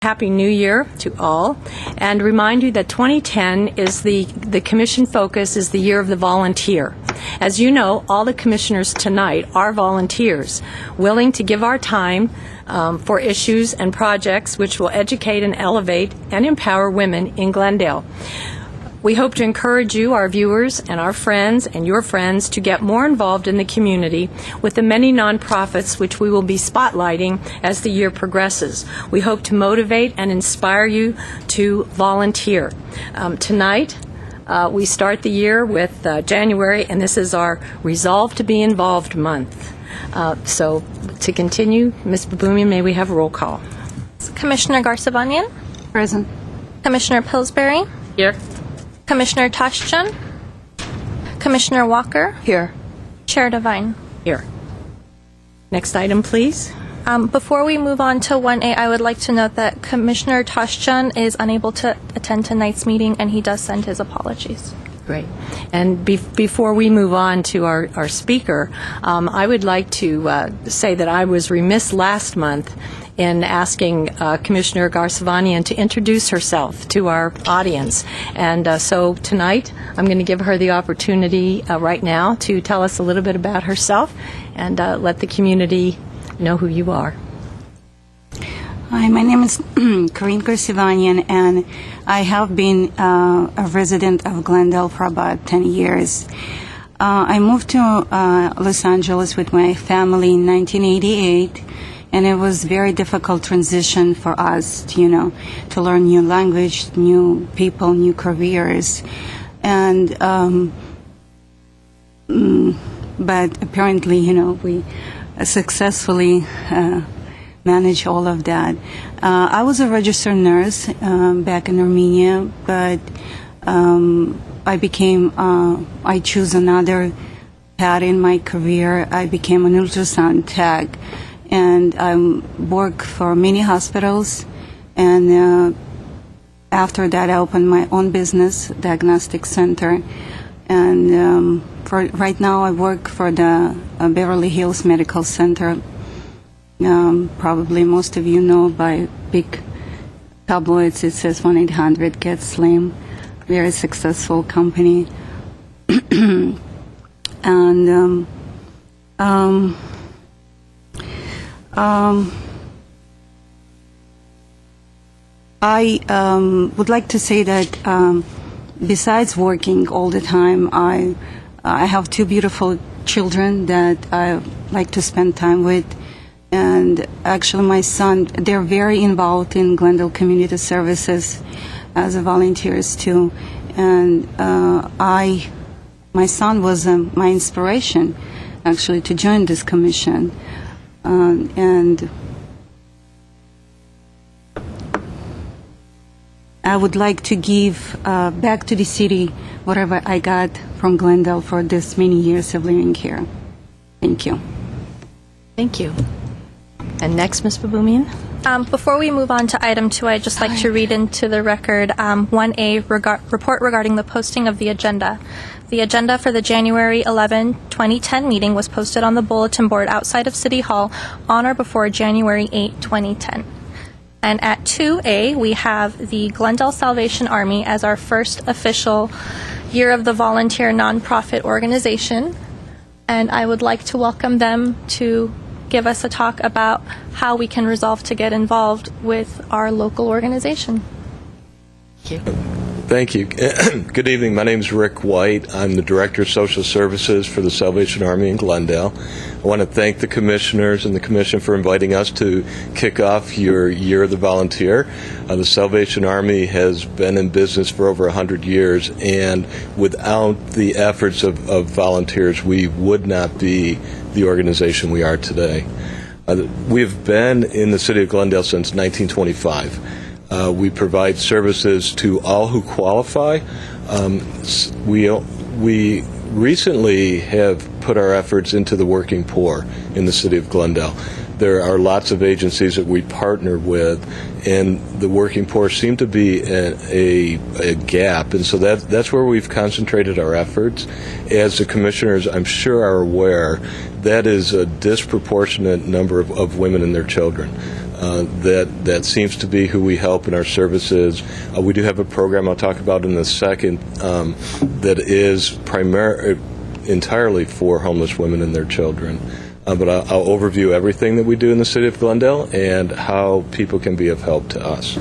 Happy New Year to all, and remind you that 2010 is the commission focus is the year of the volunteer. As you know, all the commissioners tonight are volunteers, willing to give our time for issues and projects which will educate and elevate and empower women in Glendale. We hope to encourage you, our viewers, and our friends and your friends to get more involved in the community with the many nonprofits which we will be spotlighting as the year progresses. We hope to motivate and inspire you to volunteer. Tonight, we start the year with January, and this is our Resolve to Be Involved month. So, to continue, Ms. Babumian, may we have a roll call? Commissioner Garsavanian? Present. Commissioner Pillsbury? Here. Commissioner Toshchun? Commissioner Walker? Here. Chair Devine? Here. Next item, please. Before we move on to 1A, I would like to note that Commissioner Toshchun is unable to attend tonight's meeting, and he does send his apologies. Great. And before we move on to our speaker, I would like to say that I was remiss last month in asking Commissioner Garsavanian to introduce herself to our audience. And so tonight, I'm going to give her the opportunity right now to tell us a little bit about herself and let the community know who you are. Hi, my name is Corinne Garsavanian, and I have been a resident of Glendale for about 10 years. I moved to Los Angeles with my family in 1988, and it was a very difficult transition for us, to learn new language, new people, new careers. And but apparently, we successfully manage all of that. I was a registered nurse back in Armenia, but I chose another path in my career. I became an ultrasound tech, and I worked for many hospitals, and after that I opened my own business, diagnostic center, and for right now I work for the Beverly Hills Medical Center. Probably most of you know by big tabloids it says 1-800-GET-SLIM. Very successful company. And I would like to say that besides working all the time, I have two beautiful children that I like to spend time with. And actually my son, they're very involved in Glendale Community Services as volunteers too. And my son was my inspiration actually to join this commission. And I would like to give back to the city whatever I got from Glendale for this many years of living here. Thank you. Thank you. And next, Ms. Babumian. Before we move on to item 2, I'd just like to read into the record 1A report regarding the posting of the agenda. The agenda for the January 11, 2010 meeting was posted on the bulletin board outside of City Hall on or before January 8, 2010. And at 2A, we have the Glendale Salvation Army as our first official Year of the Volunteer nonprofit organization. And I would like to welcome them to give us a talk about how we can resolve to get involved with our local organization. Thank you. Thank you. Good evening. My name is Rick White. I'm the Director of Social Services for the Salvation Army in Glendale. I want to thank the commissioners and the commission for inviting us to kick off your Year of the Volunteer. The Salvation Army has been in business for over 100 years, and without the efforts of volunteers, we would not be the organization we are today. We've been in the city of Glendale since 1925. We provide services to all who qualify. We recently have put our efforts into the working poor in the city of Glendale. There are lots of agencies that we partner with, and the working poor seem to be a gap, and so that's where we've concentrated our efforts. As the commissioners, I'm sure, are aware, that is a disproportionate number of women and their children. That seems to be who we help in our services. We do have a program I'll talk about in a second that is entirely for homeless women and their children. But I'll overview everything that we do in the city of Glendale and how people can be of help to us.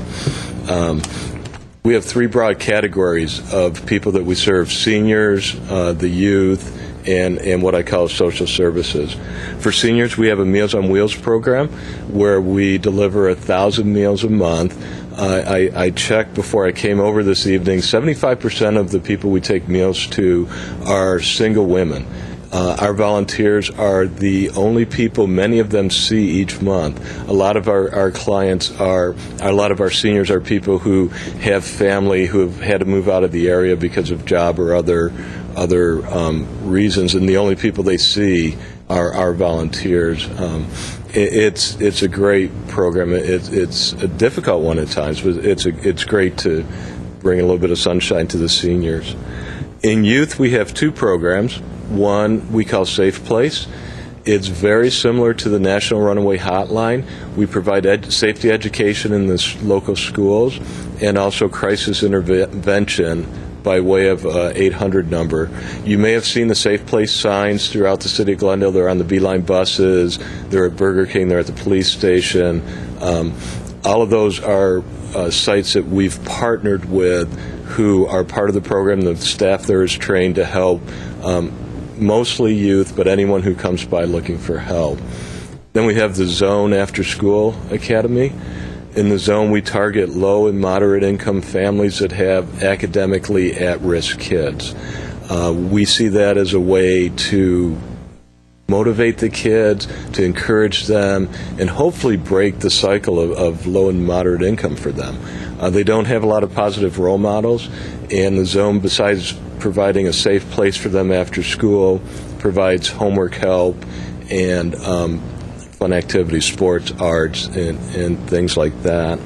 We have three broad categories of people that we serve: seniors, the youth, and what I call social services. For seniors, we have a Meals on Wheels program where we deliver 1,000 meals a month. I checked before I came over this evening, 75% of the people we take meals to are single women. Our volunteers are the only people many of them see each month. A lot of our clients a lot of our seniors are people who have family who have had to move out of the area because of job or other reasons, and the only people they see are our volunteers. It's a great program. It's a difficult one at times, but it's great to bring a little bit of sunshine to the seniors. In youth, we have two programs. One we call Safe Place. It's very similar to the National Runaway Hotline. We provide safety education in the local schools and also crisis intervention by way of 800 number. You may have seen the Safe Place signs throughout the city of Glendale. They're on the Beeline buses, they're at Burger King, they're at the police station. All of those are sites that we've partnered with who are part of the program. The staff there is trained to help mostly youth, but anyone who comes by looking for help. Then we have the Zone After School Academy. In the Zone, we target low and moderate income families that have academically at-risk kids. We see that as a way to motivate the kids, to encourage them, and hopefully break the cycle of low and moderate income for them. They don't have a lot of positive role models, and the Zone, besides providing a safe place for them after school, provides homework help and fun activities, sports, arts, and things like that.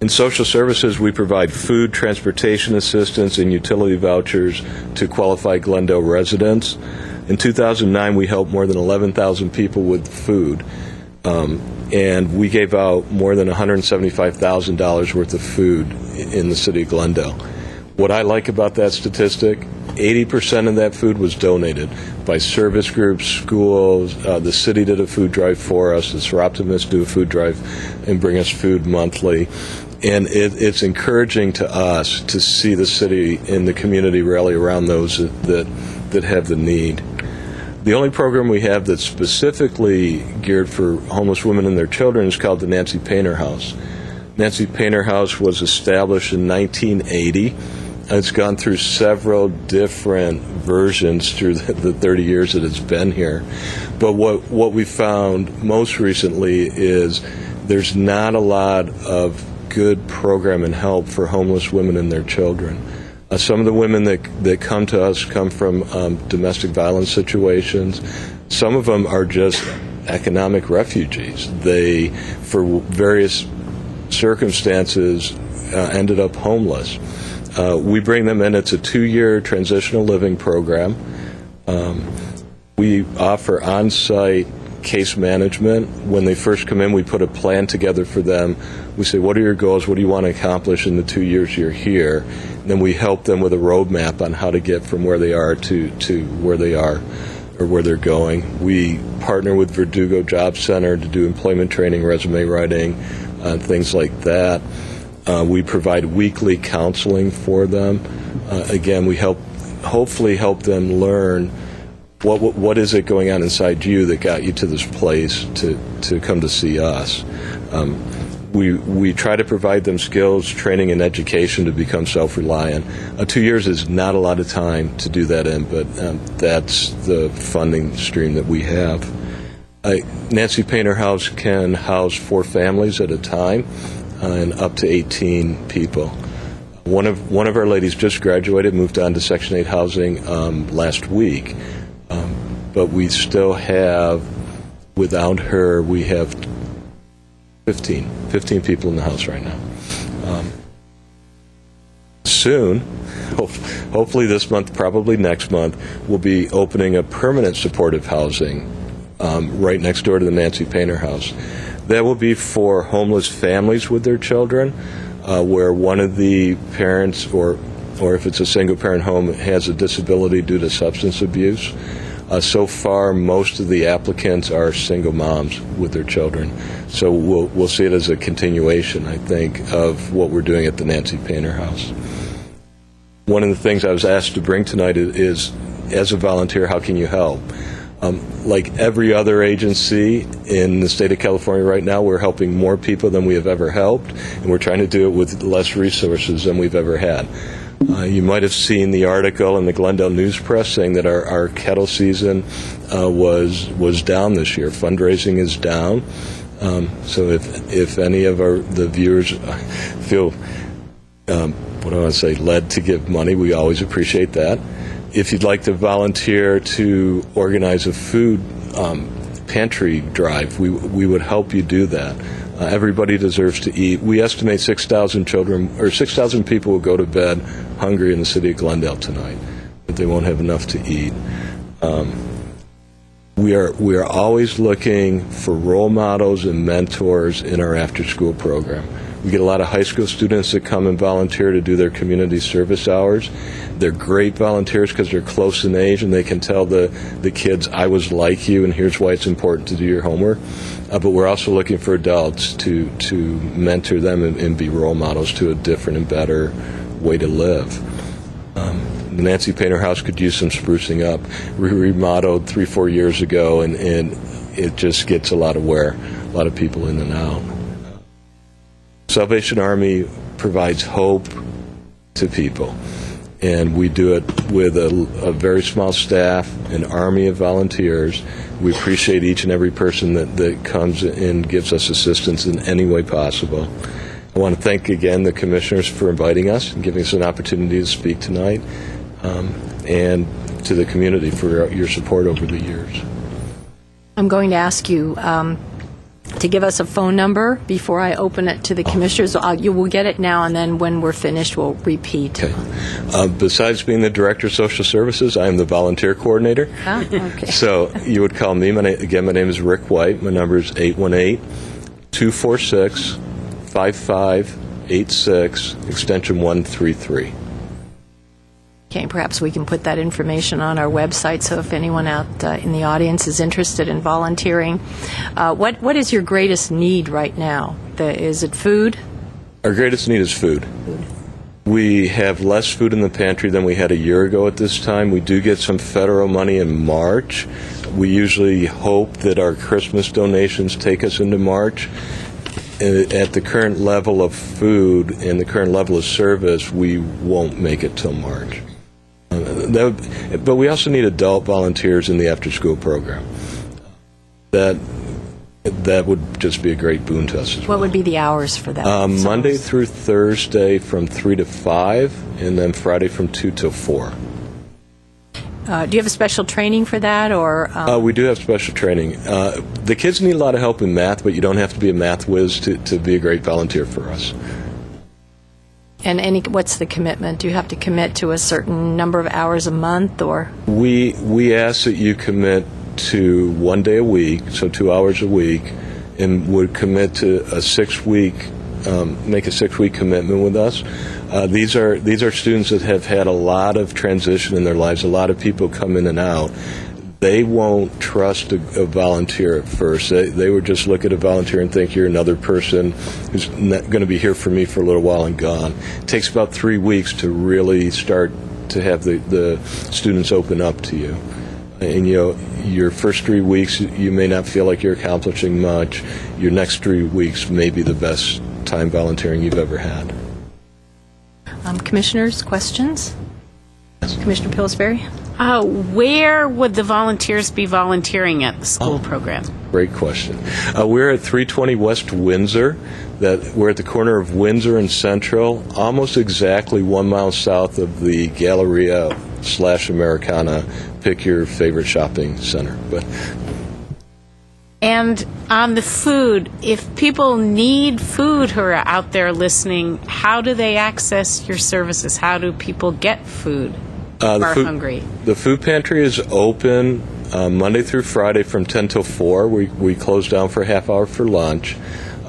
In social services, we provide food, transportation assistance, and utility vouchers to qualified Glendale residents. In 2009, we helped more than 11,000 people with food, and we gave out more than $175,000 worth of food in the city of Glendale. What I like about that statistic, 80% of that food was donated by service groups, schools. The city did a food drive for us. The Seroptimists do a food drive and bring us food monthly. And it's encouraging to us to see the city and the community rally around those that have the need. The only program we have that's specifically geared for homeless women and their children is called the Nancy Painter House. Nancy Painter House was established in 1980. It's gone through several different versions through the 30 years that it's been here. But what we found most recently is there's not a lot of good program and help for homeless women and their children. Some of the women that come to us come from domestic violence situations. Some of them are just economic refugees. They, for various circumstances, ended up homeless. We bring them in. It's a 2-year transitional living program. We offer on-site case management. When they first come in, we put a plan together for them. We say, what are your goals? What do you want to accomplish in the 2 years you're here? And then we help them with a roadmap on how to get from where they are to where they are or where they're going. We partner with Verdugo Job Center to do employment training, resume writing, things like that. We provide weekly counseling for them. Again, we hopefully help them learn what is it going on inside you that got you to this place to come to see us. We try to provide them skills, training, and education to become self-reliant. 2 years is not a lot of time to do that in, but that's the funding stream that we have. Nancy Painter House can house 4 families at a time and up to 18 people. One of our ladies just graduated, moved on to Section 8 housing last week, but we still have, without her, we have 15 people in the house right now. Soon, hopefully this month, probably next month, we'll be opening a permanent supportive housing right next door to the Nancy Painter House. That will be for homeless families with their children, where one of the parents, or if it's a single-parent home, has a disability due to substance abuse. So far, most of the applicants are single moms with their children. So we'll see it as a continuation, I think, of what we're doing at the Nancy Painter House. One of the things I was asked to bring tonight is, as a volunteer, how can you help? Like every other agency in the state of California right now, we're helping more people than we have ever helped, and we're trying to do it with less resources than we've ever had. You might have seen the article in the Glendale News Press saying that our kettle season was down this year. Fundraising is down. So if any of the viewers feel, led to give money, we always appreciate that. If you'd like to volunteer to organize a food pantry drive, we would help you do that. Everybody deserves to eat. We estimate 6,000 people will go to bed hungry in the city of Glendale tonight, but they won't have enough to eat. We are always looking for role models and mentors in our after-school program. We get a lot of high school students that come and volunteer to do their community service hours. They're great volunteers because they're close in age and they can tell the kids, I was like you and here's why it's important to do your homework. But we're also looking for adults to mentor them and be role models to a different and better way to live. The Nancy Painter House could use some sprucing up. We remodeled 3-4 years ago, and it just gets a lot of wear, a lot of people in and out. Salvation Army provides hope to people, and we do it with a very small staff, an army of volunteers. We appreciate each and every person that comes and gives us assistance in any way possible. I want to thank again the commissioners for inviting us and giving us an opportunity to speak tonight, and to the community for your support over the years. I'm going to ask you to give us a phone number before I open it to the commissioners. You will get it now, and then when we're finished, we'll repeat. Okay. Besides being the Director of Social Services, I am the volunteer coordinator. Ah, okay. So you would call me. My name is Rick White. My number is 818-246-5586, extension 133. Okay, perhaps we can put that information on our website, so if anyone out in the audience is interested in volunteering. What is your greatest need right now? Is it food? Our greatest need is food. We have less food in the pantry than we had a year ago at this time. We do get some federal money in March. We usually hope that our Christmas donations take us into March. At the current level of food and the current level of service, we won't make it till March. But we also need adult volunteers in the after-school program. That would just be a great boon to us as well. What would be the hours for that? Monday through Thursday from 3 to 5, and then Friday from 2 till 4. Do you have a special training for that, or? We do have special training. The kids need a lot of help in math, but you don't have to be a math whiz to be a great volunteer for us. And what's the commitment? Do you have to commit to a certain number of hours a month, or? We ask that you commit to 1 day a week, so 2 hours a week, and would commit to a 6-week, make a 6-week commitment with us. These are students that have had a lot of transition in their lives. A lot of people come in and out. They won't trust a volunteer at first. They would just look at a volunteer and think you're another person who's not going to be here for me for a little while and gone. It takes about 3 weeks to really start to have the students open up to you. And your first 3 weeks, you may not feel like you're accomplishing much. Your next 3 weeks may be the best time volunteering you've ever had. Commissioners, questions? Yes. Commissioner Pillsbury? Where would the volunteers be volunteering at the school program? Great question. We're at 320 West Windsor. We're at the corner of Windsor and Central, almost exactly 1 mile south of the Galleria/Americana. Pick your favorite shopping center. And on the food, if people need food who are out there listening, how do they access your services? How do people get food? Are hungry. The food pantry is open Monday through Friday from 10 till 4. We close down for a half hour for lunch.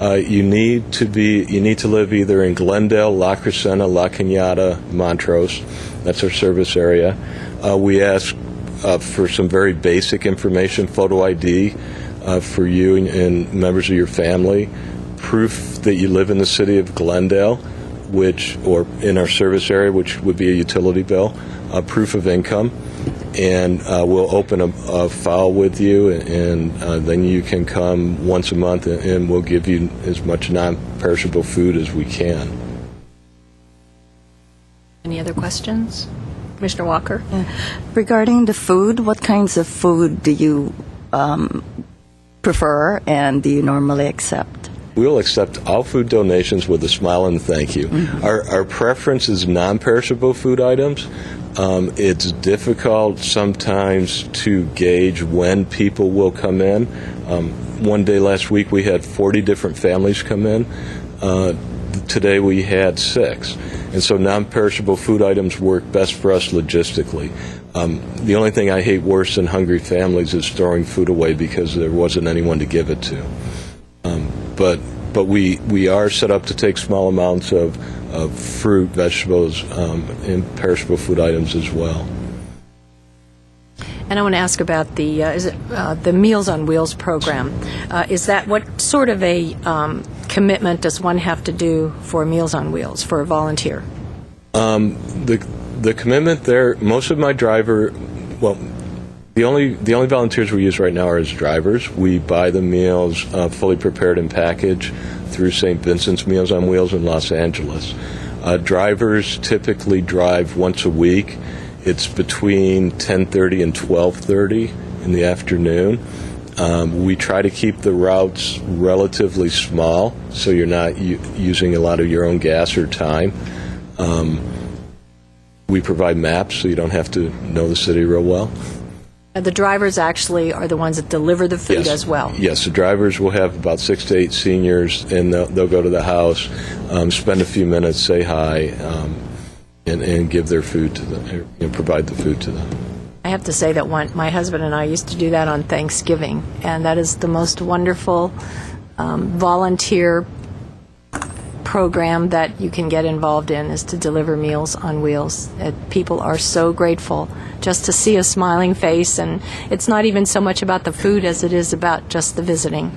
You need to live either in Glendale, La Crescenta, La Cañada, Montrose. That's our service area. We ask for some very basic information, photo ID for you and members of your family, proof that you live in the city of Glendale, or in our service area, which would be a utility bill, proof of income, and we'll open a file with you, and then you can come once a month, and we'll give you as much non-perishable food as we can. Any other questions? Commissioner Walker? Regarding the food, what kinds of food do you prefer and do you normally accept? We'll accept all food donations with a smile and thank you. Mm-hmm. Our preference is non-perishable food items. It's difficult sometimes to gauge when people will come in. One day last week we had 40 different families come in. Today we had 6. And so non-perishable food items work best for us logistically. The only thing I hate worse than hungry families is throwing food away because there wasn't anyone to give it to. But we are set up to take small amounts of fruit, vegetables, and perishable food items as well. And I want to ask about the Meals on Wheels program. Is that what sort of a commitment does one have to do for Meals on Wheels for a volunteer? The commitment there, most of my the only volunteers we use right now are as drivers. We buy the meals fully prepared and packaged through St. Vincent's Meals on Wheels in Los Angeles. Drivers typically drive once a week. It's between 10:30 and 12:30 in the afternoon. We try to keep the routes relatively small so you're not using a lot of your own gas or time. We provide maps so you don't have to know the city real well. The drivers actually are the ones that deliver the food Yes. as well. Yes, the drivers will have about 6 to 8 seniors, and they'll go to the house, spend a few minutes, say hi, and give their food to them, provide the food to them. I have to say that my husband and I used to do that on Thanksgiving, and that is the most wonderful volunteer program that you can get involved in, is to deliver Meals on Wheels. People are so grateful just to see a smiling face, and it's not even so much about the food as it is about just the visiting.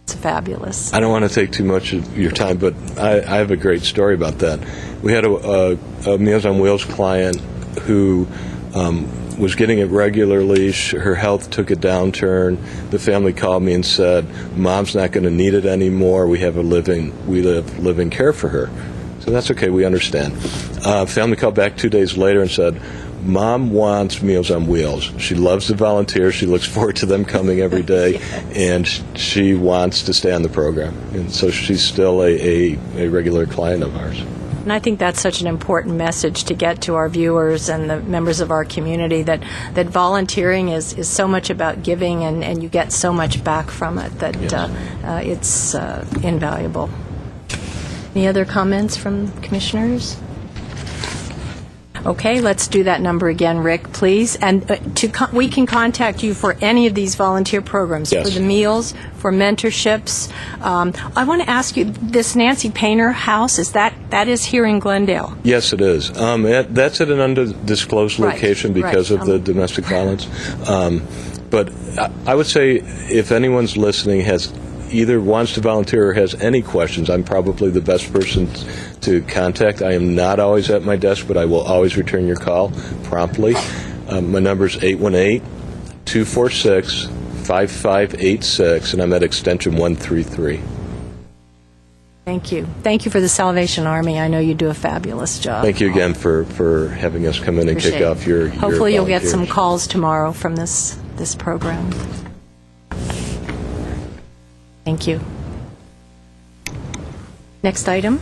It's fabulous. I don't want to take too much of your time, but I have a great story about that. We had a Meals on Wheels client who was getting it regularly. Her health took a downturn. The family called me and said, "Mom's not going to need it anymore. We have live-in care for her." So that's okay. We understand. Family called back 2 days later and said, "Mom wants Meals on Wheels. She loves the volunteers. She looks forward to them coming every day, and she wants to stay on the program." And so she's still a regular client of ours. And I think that's such an important message to get to our viewers and the members of our community, that volunteering is so much about giving, and you get so much back from it that it's invaluable. Any other comments from commissioners? Okay, let's do that number again, Rick, please. And we can contact you for any of these volunteer programs, Yes. for the meals, for mentorships. I want to ask you, this Nancy Painter house, that is here in Glendale? Yes, it is. That's at an undisclosed Right, location because right. of the domestic violence. But I would say if anyone's listening either wants to volunteer or has any questions, I'm probably the best person to contact. I am not always at my desk, but I will always return your call promptly. My number is 818-246-5586, and I'm at extension 133. Thank you. Thank you for the Salvation Army. I know you do a fabulous job. Thank you again for having us come in and kick Appreciate off it. your Hopefully you'll get some volunteers. calls tomorrow from this program. Thank you. Next item.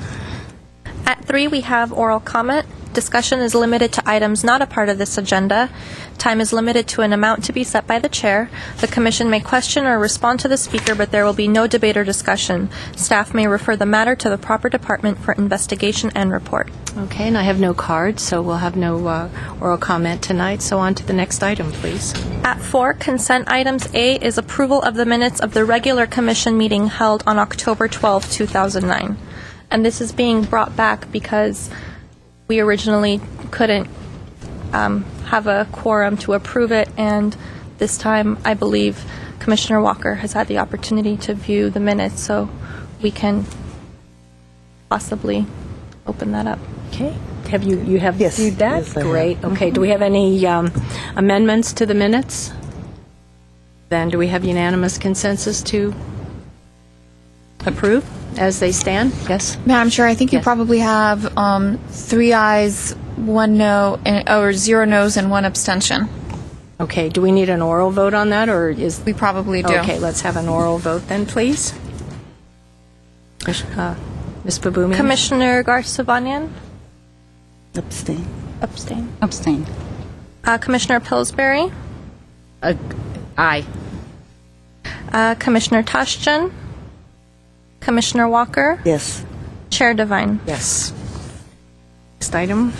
At 3, we have oral comment. Discussion is limited to items not a part of this agenda. Time is limited to an amount to be set by the chair. The commission may question or respond to the speaker, but there will be no debate or discussion. Staff may refer the matter to the proper department for investigation and report. Okay, and I have no card, so we'll have no oral comment tonight. So on to the next item, please. At 4, consent items. A is approval of the minutes of the regular commission meeting held on October 12, 2009. And this is being brought back because we originally couldn't have a quorum to approve it, and this time I believe Commissioner Walker has had the opportunity to view the minutes, so we can possibly open that up. Okay. Have you have Yes, viewed that? yes, I have. Great. Okay. Do we have any amendments to the minutes? Then do we have unanimous consensus to approve as they stand? Yes. Madam Chair, I think you Yes. probably have 3 ayes, 1 no, or 0 noes and 1 abstention. Okay. Do we need an oral vote on that, or is We probably do. Okay, let's have an oral vote then, please. Ms. Babumian? Commissioner Garcevanyan? Abstain. Abstain. Abstain. Commissioner Pillsbury? Aye. Commissioner Tashjian? Commissioner Walker? Yes. Chair Devine? Yes. Next item.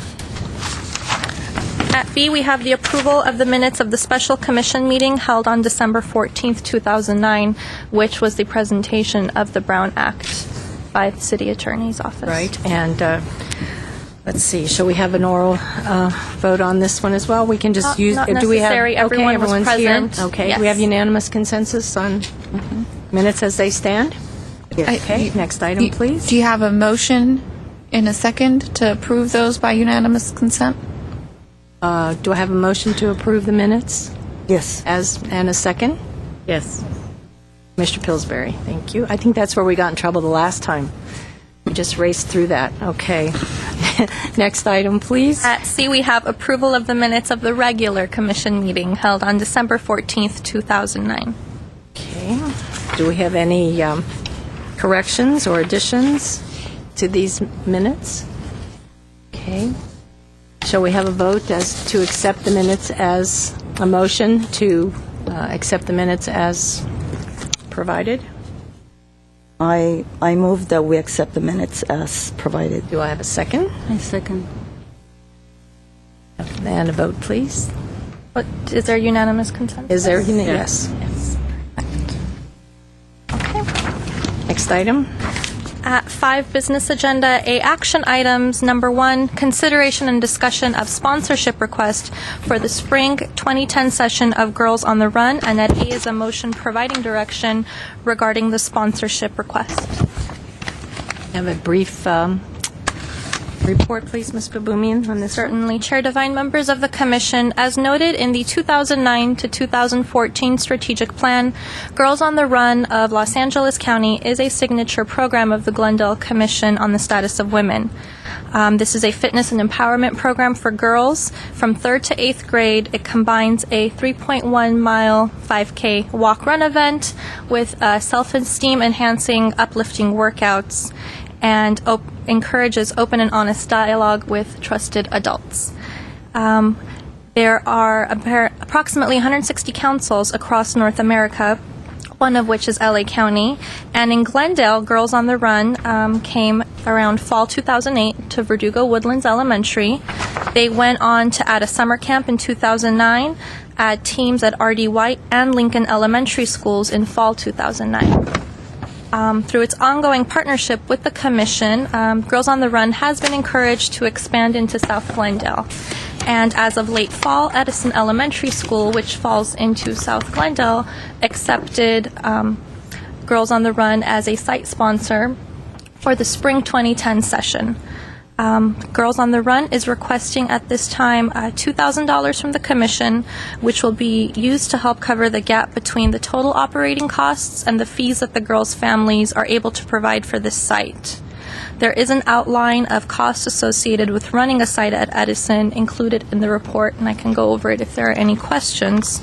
At B, we have the approval of the minutes of the special commission meeting held on December 14th, 2009, which was the presentation of the Brown Act by the City Attorney's Office. Right, and let's see, shall we have an oral vote on this one as well? We can just use... Not do we have? necessary. Okay, Everyone was everyone's present. here? Okay, Yes. do we have unanimous consensus on minutes as they stand? Yes. Okay, next item, please. Do you have a motion in a second to approve those by unanimous consent? Do I have a motion to approve the minutes Yes. and a second? Yes. Mr. Pillsbury, thank you. I think that's where we got in trouble the last time. We just raced through that. Okay. Next item, please. At C, we have approval of the minutes of the regular commission meeting held on December 14th, 2009. Okay. Do we have any corrections or additions to these minutes? Okay. Shall we have a vote as to accept the minutes as a motion to accept the minutes as provided? I move that we accept the minutes as provided. Do I have a second? I second. And a vote, please. Is there unanimous consent? Is there? Yes. Okay. Next item. At 5, business agenda, A, action items. Number 1, consideration and discussion of sponsorship request for the spring 2010 session of Girls on the Run, and at A is a motion providing direction regarding the sponsorship request. Have a brief report, please, Ms. Babumian, on this. Certainly. Chair Devine, members of the Commission, as noted in the 2009 to 2014 strategic plan, Girls on the Run of Los Angeles County is a signature program of the Glendale Commission on the Status of Women. This is a fitness and empowerment program for girls from 3rd to 8th grade. It combines a 3.1-mile 5K walk-run event with self-esteem enhancing, uplifting workouts, and encourages open and honest dialogue with trusted adults. There are approximately 160 councils across North America, one of which is LA County. And in Glendale, Girls on the Run came around fall 2008 to Verdugo Woodlands Elementary. They went on to add a summer camp in 2009, add teams at R.D. White and Lincoln Elementary Schools in fall 2009. Through its ongoing partnership with the Commission, Girls on the Run has been encouraged to expand into South Glendale. And as of late fall, Edison Elementary School, which falls into South Glendale, accepted Girls on the Run as a site sponsor for the spring 2010 session. Girls on the Run is requesting at this time $2,000 from the Commission, which will be used to help cover the gap between the total operating costs and the fees that the girls' families are able to provide for this site. There is an outline of costs associated with running a site at Edison included in the report, and I can go over it if there are any questions.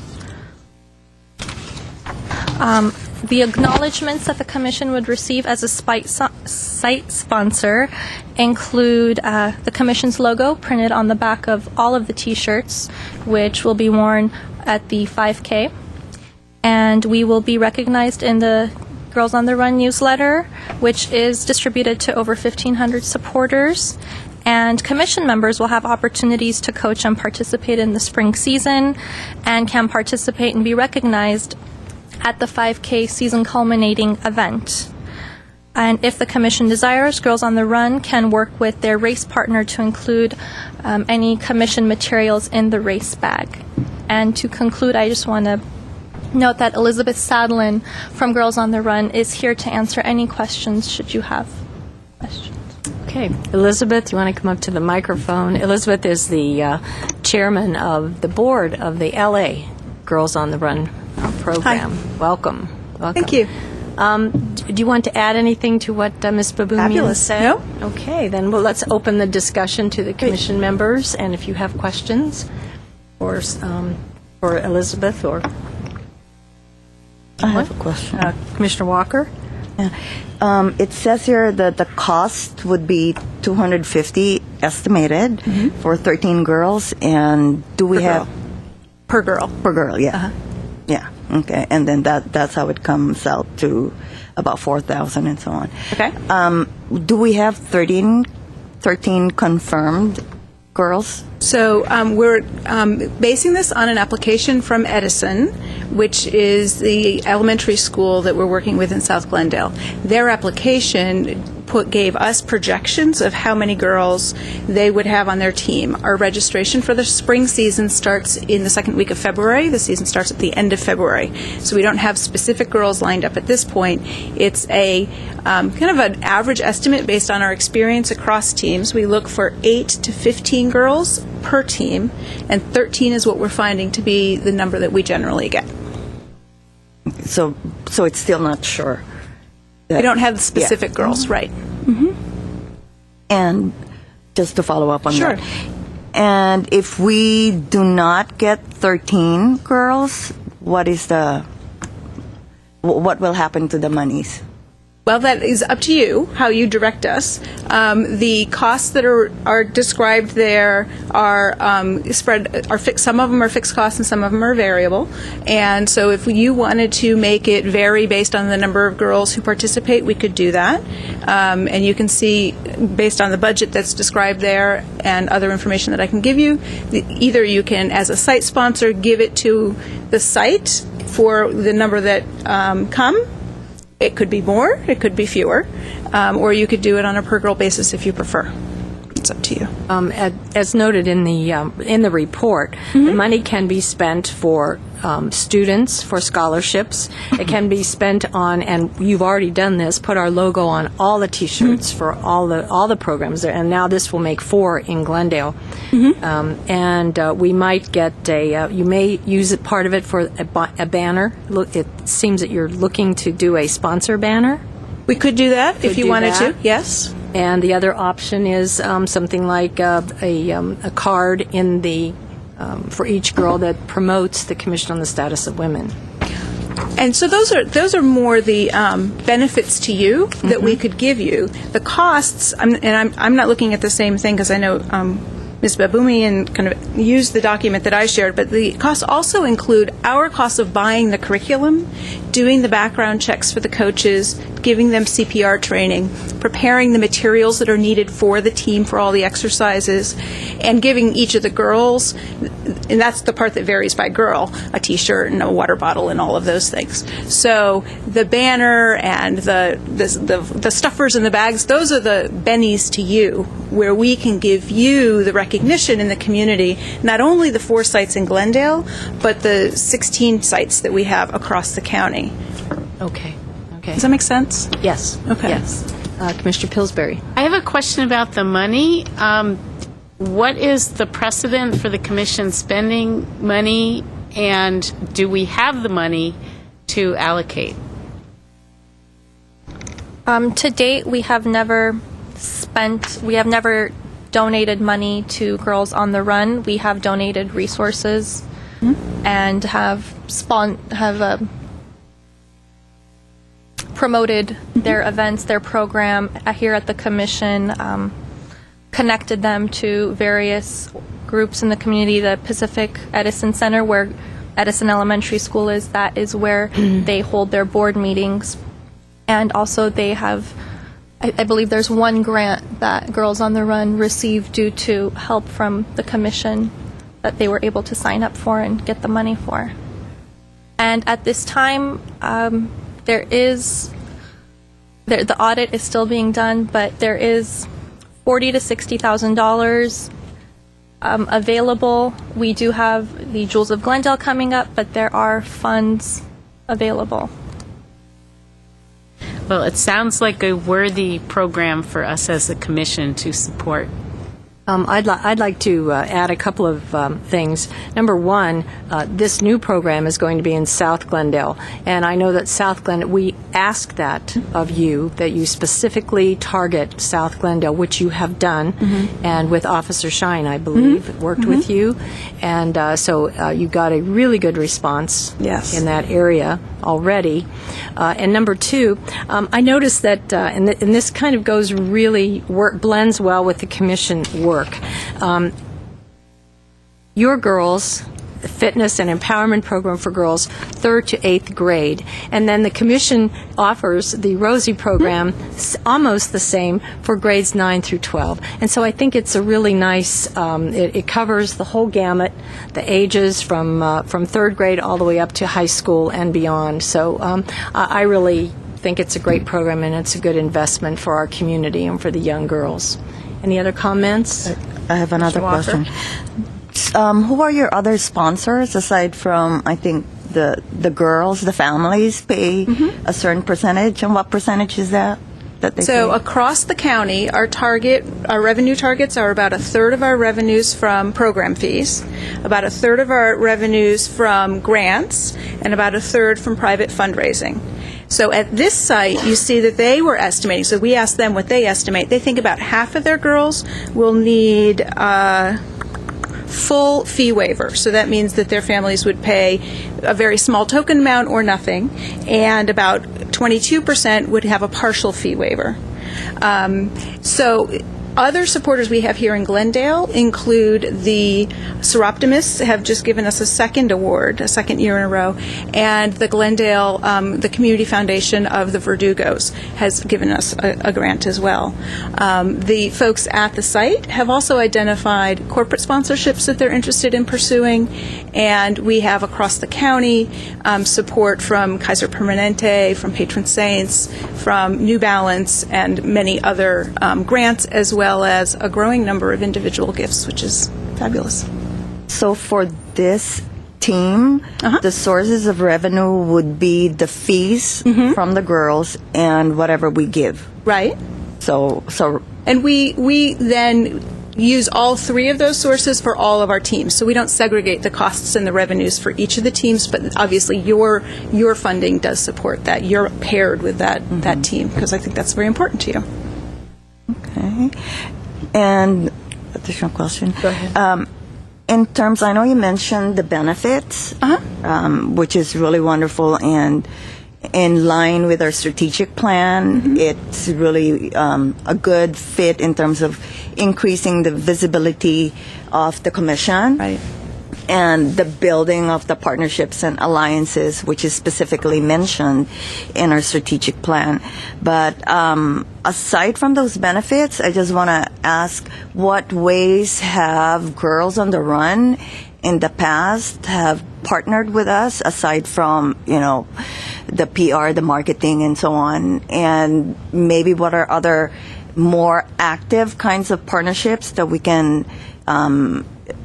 The acknowledgments that the commission would receive as a site sponsor include the commission's logo printed on the back of all of the T-shirts, which will be worn at the 5K. And we will be recognized in the Girls on the Run newsletter, which is distributed to over 1,500 supporters. And commission members will have opportunities to coach and participate in the spring season and can participate and be recognized at the 5K season culminating event. And if the commission desires, Girls on the Run can work with their race partner to include any commission materials in the race bag. And to conclude, I just want to note that Elizabeth Sadlin from Girls on the Run is here to answer any questions should you have questions. Okay, Elizabeth, you want to come up to the microphone? Elizabeth is the chairman of the board of the LA Girls on the Run program. Hi. Welcome. Thank you. Do you want to add anything to what Ms. Babumian Fabulous. said? No. Okay, then let's open the discussion to the commission members, and if you have questions for Elizabeth or I have a question. Commissioner Walker. It says here that the cost would be $250 estimated for 13 girls, and do we have Per girl. per girl? Yeah, yeah. Okay, and then that's how it comes out to about 4,000 and so on. Okay. Do we have 13 confirmed girls? So we're basing this on an application from Edison, which is the elementary school that we're working with in South Glendale. Their application gave us projections of how many girls they would have on their team. Our registration for the spring season starts in the second week of February. The season starts at the end of February. So we don't have specific girls lined up at this point. It's a kind of an average estimate based on our experience across teams. We look for 8 to 15 girls per team, and 13 is what we're finding to be the number that we generally get. So it's still not sure. We don't have specific girls, right? And just to follow up on Sure. that. And if we do not get 13 girls, what will happen to the monies? Well, that is up to you, how you direct us. The costs that are described there are fixed. Some of them are fixed costs and some of them are variable. And so if you wanted to make it vary based on the number of girls who participate, we could do that. And you can see, based on the budget that's described there and other information that I can give you, either you can, as a site sponsor, give it to the site for the number that come. It could be more, it could be fewer, or you could do it on a per girl basis if you prefer. It's up to you. As noted in the report, the money can be spent for students, for scholarships. It can be spent on, and you've already done this, put our logo on all the T-shirts for all the programs. And now this will make 4 in Glendale. And we might get you may use part of it for a banner. Look, it seems that you're looking to do a sponsor banner. We could do that if you do wanted that. to, yes. And the other option is something like a card in the for each girl that promotes the Commission on the Status of Women. And so those are more the benefits to you that we could give you. The costs, I'm not looking at the same thing because I know Ms. Babumian kind of used the document that I shared, but the costs also include our costs of buying the curriculum, doing the background checks for the coaches, giving them CPR training, preparing the materials that are needed for the team for all the exercises, and giving each of the girls, and that's the part that varies by girl, a T-shirt and a water bottle and all of those things. So the banner and the stuffers and the bags, those are the bennies to you, where we can give you the recognition in the community, not only the 4 sites in Glendale, but the 16 sites that we have across the county. Okay. Does that make sense? Yes. Okay. Yes. Commissioner Pillsbury. I have a question about the money. What is the precedent for the commission spending money, and do we have the money to allocate? To date, we have never donated money to Girls on the Run. We have donated resources and have promoted their events, their program here at the commission, connected them to various groups in the community. The Pacific Edison Center, where Edison Elementary School is, that is where they hold their board meetings. And also they have, I believe there's one grant that Girls on the Run received due to help from the commission that they were able to sign up for and get the money for. And at this time, the audit is still being done, but there is $40,000 to $60,000 available. We do have the Jewels of Glendale coming up, but there are funds available. Well, it sounds like a worthy program for us as a commission to support. I'd like to add a couple of things. Number one, this new program is going to be in South Glendale, and I know that South Glendale, we ask that of you, that you specifically target South Glendale, which you have done, and with Officer Shine, I believe, worked with you, and so you got a really good response in that area already. And number two, I noticed that, and this kind of goes really, blends well with the commission work. Your girls, fitness and empowerment program for girls, 3rd to 8th grade. And then the commission offers the Rosie program, almost the same, for grades 9 through 12. And so I think it's a really nice, it covers the whole gamut, the ages from 3rd grade all the way up to high school and beyond. So I really think it's a great program, and it's a good investment for our community and for the young girls. Any other comments? I have another question. Who are your other sponsors aside from, I think, the girls, the families pay a certain percentage? And what percentage is that they So pay? across the county, our revenue targets are about 1/3 of our revenues from program fees, about 1/3 of our revenues from grants, and about 1/3 from private fundraising. So at this site, you see that they were estimating, so we asked them what they estimate. They think about half of their girls will need a full fee waiver. So that means that their families would pay a very small token amount or nothing, and about 22% would have a partial fee waiver. So other supporters we have here in Glendale include the Seroptimists, have just given us a second award, a second year in a row, and the Glendale, the Community Foundation of the Verdugos has given us a grant as well. The folks at the site have also identified corporate sponsorships that they're interested in pursuing, and we have across the county support from Kaiser Permanente, from Patron Saints, from New Balance, and many other grants, as well as a growing number of individual gifts, which is fabulous. So for this team, the sources of revenue would be the fees from the girls and whatever we give. Right. So And we then use all three of those sources for all of our teams. So we don't segregate the costs and the revenues for each of the teams, but obviously your funding does support that. You're paired with that team, because I think that's very important to you. Okay. And additional question. Go ahead. In terms, I know you mentioned the benefits, which is really wonderful and in line with our strategic plan. It's really a good fit in terms of increasing the visibility of the commission. Right. And the building of the partnerships and alliances, which is specifically mentioned in our strategic plan. But aside from those benefits, I just want to ask, what ways have Girls on the Run in the past have partnered with us, aside from, the PR, the marketing, and so on? And maybe what are other more active kinds of partnerships that we can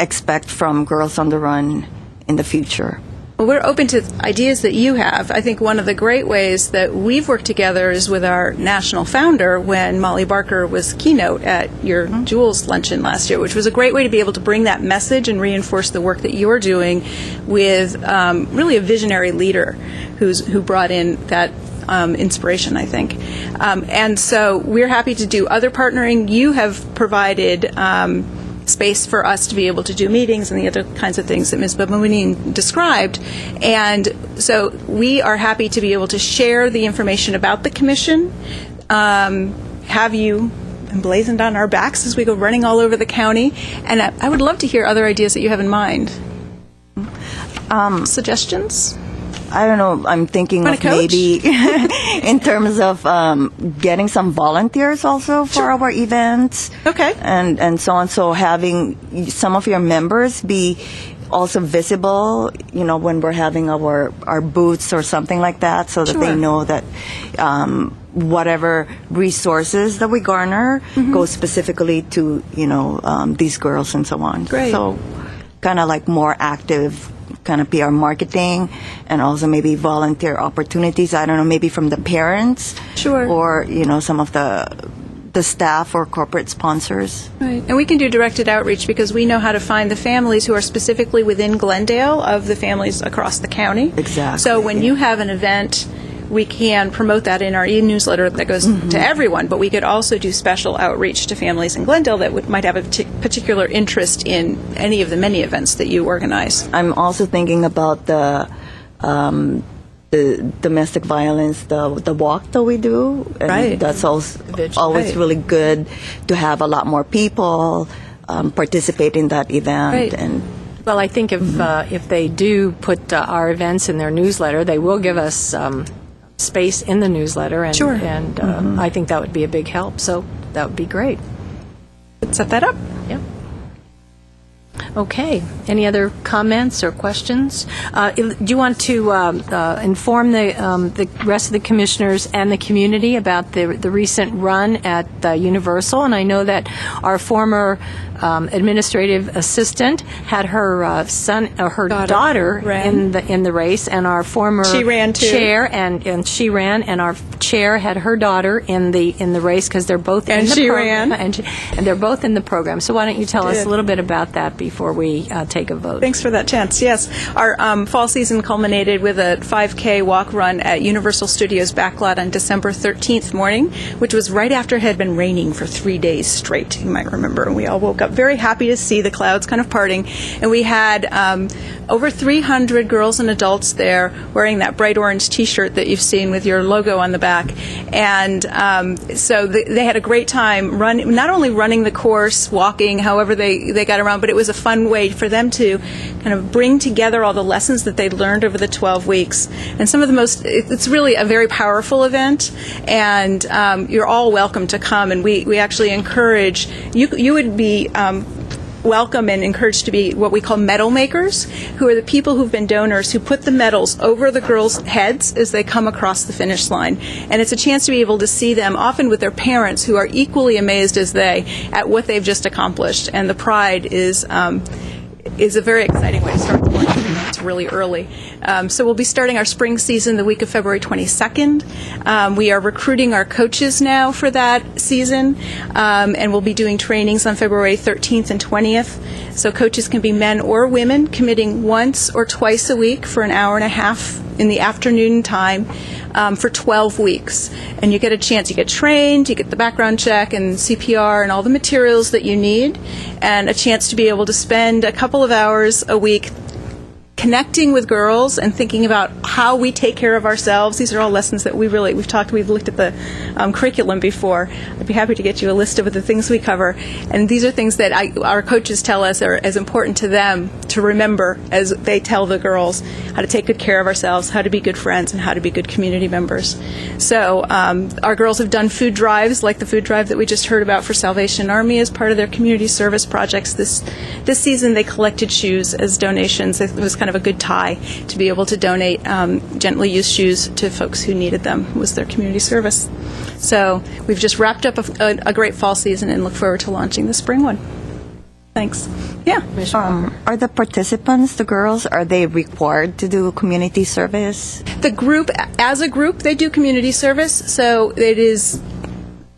expect from Girls on the Run in the future? Well, we're open to ideas that you have. I think one of the great ways that we've worked together is with our national founder when Molly Barker was keynote at your Jewels luncheon last year, which was a great way to be able to bring that message and reinforce the work that you're doing with really a visionary leader who brought in that inspiration, I think. And so we're happy to do other partnering. You have provided space for us to be able to do meetings and the other kinds of things that Ms. Babunin described. And so we are happy to be able to share the information about the commission, have you emblazoned on our backs as we go running all over the county. And I would love to hear other ideas that you have in mind. Suggestions? I don't know. I'm thinking Wanna of coach? maybe in terms of getting some volunteers also for our events. Okay. And so on. So having some of your members be also visible, when we're having our booths or something like that, so that Sure. they know that whatever resources that we garner go specifically to, these girls and so on. Great. So kind of like more active kind of PR marketing, and also maybe volunteer opportunities. I don't know, maybe from the parents, Sure. or some of the staff or corporate sponsors. Right. And we can do directed outreach because we know how to find the families who are specifically within Glendale of the families across the county. Exactly, So when yeah. you have an event, we can promote that in our e-newsletter that goes to everyone, but we could also do special outreach to families in Glendale that might have a particular interest in any of the many events that you organize. I'm also thinking about the domestic violence, the walk that we do. And Right. that's always Right. really good to have a lot more people participate in that event. Right. And Well, I think if they do put our events in their newsletter, they will give us space in the newsletter, and, Sure. and I think that would be a big help. So that would be great. Let's set that up. Yep. Okay. Any other comments or questions? Do you want to inform the rest of the commissioners and the community about the recent run at Universal? And I know that our former administrative assistant had her son or her daughter ran. in the race, and our former She ran, too. chair and she ran, and our chair had her daughter in the race because they're both in And the she program, ran. and they're both in the program. So why don't you tell us did. a little bit about that before we take a vote? Thanks for that chance. Yes, our fall season culminated with a 5K walk run at Universal Studios backlot on December 13th morning, which was right after it had been raining for 3 days straight, you might remember. And we all woke up very happy to see the clouds kind of parting. And we had over 300 girls and adults there wearing that bright orange T-shirt that you've seen with your logo on the back. And so they had a great time not only running the course, walking, however they got around, but it was a fun way for them to kind of bring together all the lessons that they'd learned over the 12 weeks. And some of the it's really a very powerful event, and you're all welcome to come. And we actually encourage, you would be welcome and encouraged to be what we call medal makers, who are the people who've been donors who put the medals over the girls' heads as they come across the finish line. And it's a chance to be able to see them, often with their parents, who are equally amazed as they at what they've just accomplished. And the pride is a very exciting way to start the morning. It's really early. So we'll be starting our spring season the week of February 22nd. We are recruiting our coaches now for that season, and we'll be doing trainings on February 13th and 20th. So coaches can be men or women, committing once or twice a week for an hour and a half in the afternoon time for 12 weeks. And you get a chance, you get trained, you get the background check and CPR and all the materials that you need, and a chance to be able to spend a couple of hours a week connecting with girls and thinking about how we take care of ourselves. These are all lessons that we've looked at the curriculum before. I'd be happy to get you a list of the things we cover. And these are things that our coaches tell us are as important to them to remember as they tell the girls how to take good care of ourselves, how to be good friends, and how to be good community members. So our girls have done food drives, like the food drive that we just heard about for Salvation Army as part of their community service projects. This season they collected shoes as donations. It was kind of a good tie to be able to donate gently used shoes to folks who needed them. It was their community service. So we've just wrapped up a great fall season and look forward to launching the spring one. Thanks. Yeah. Are the participants, the girls, are they required to do community service? The group, as a group, they do community service, so it is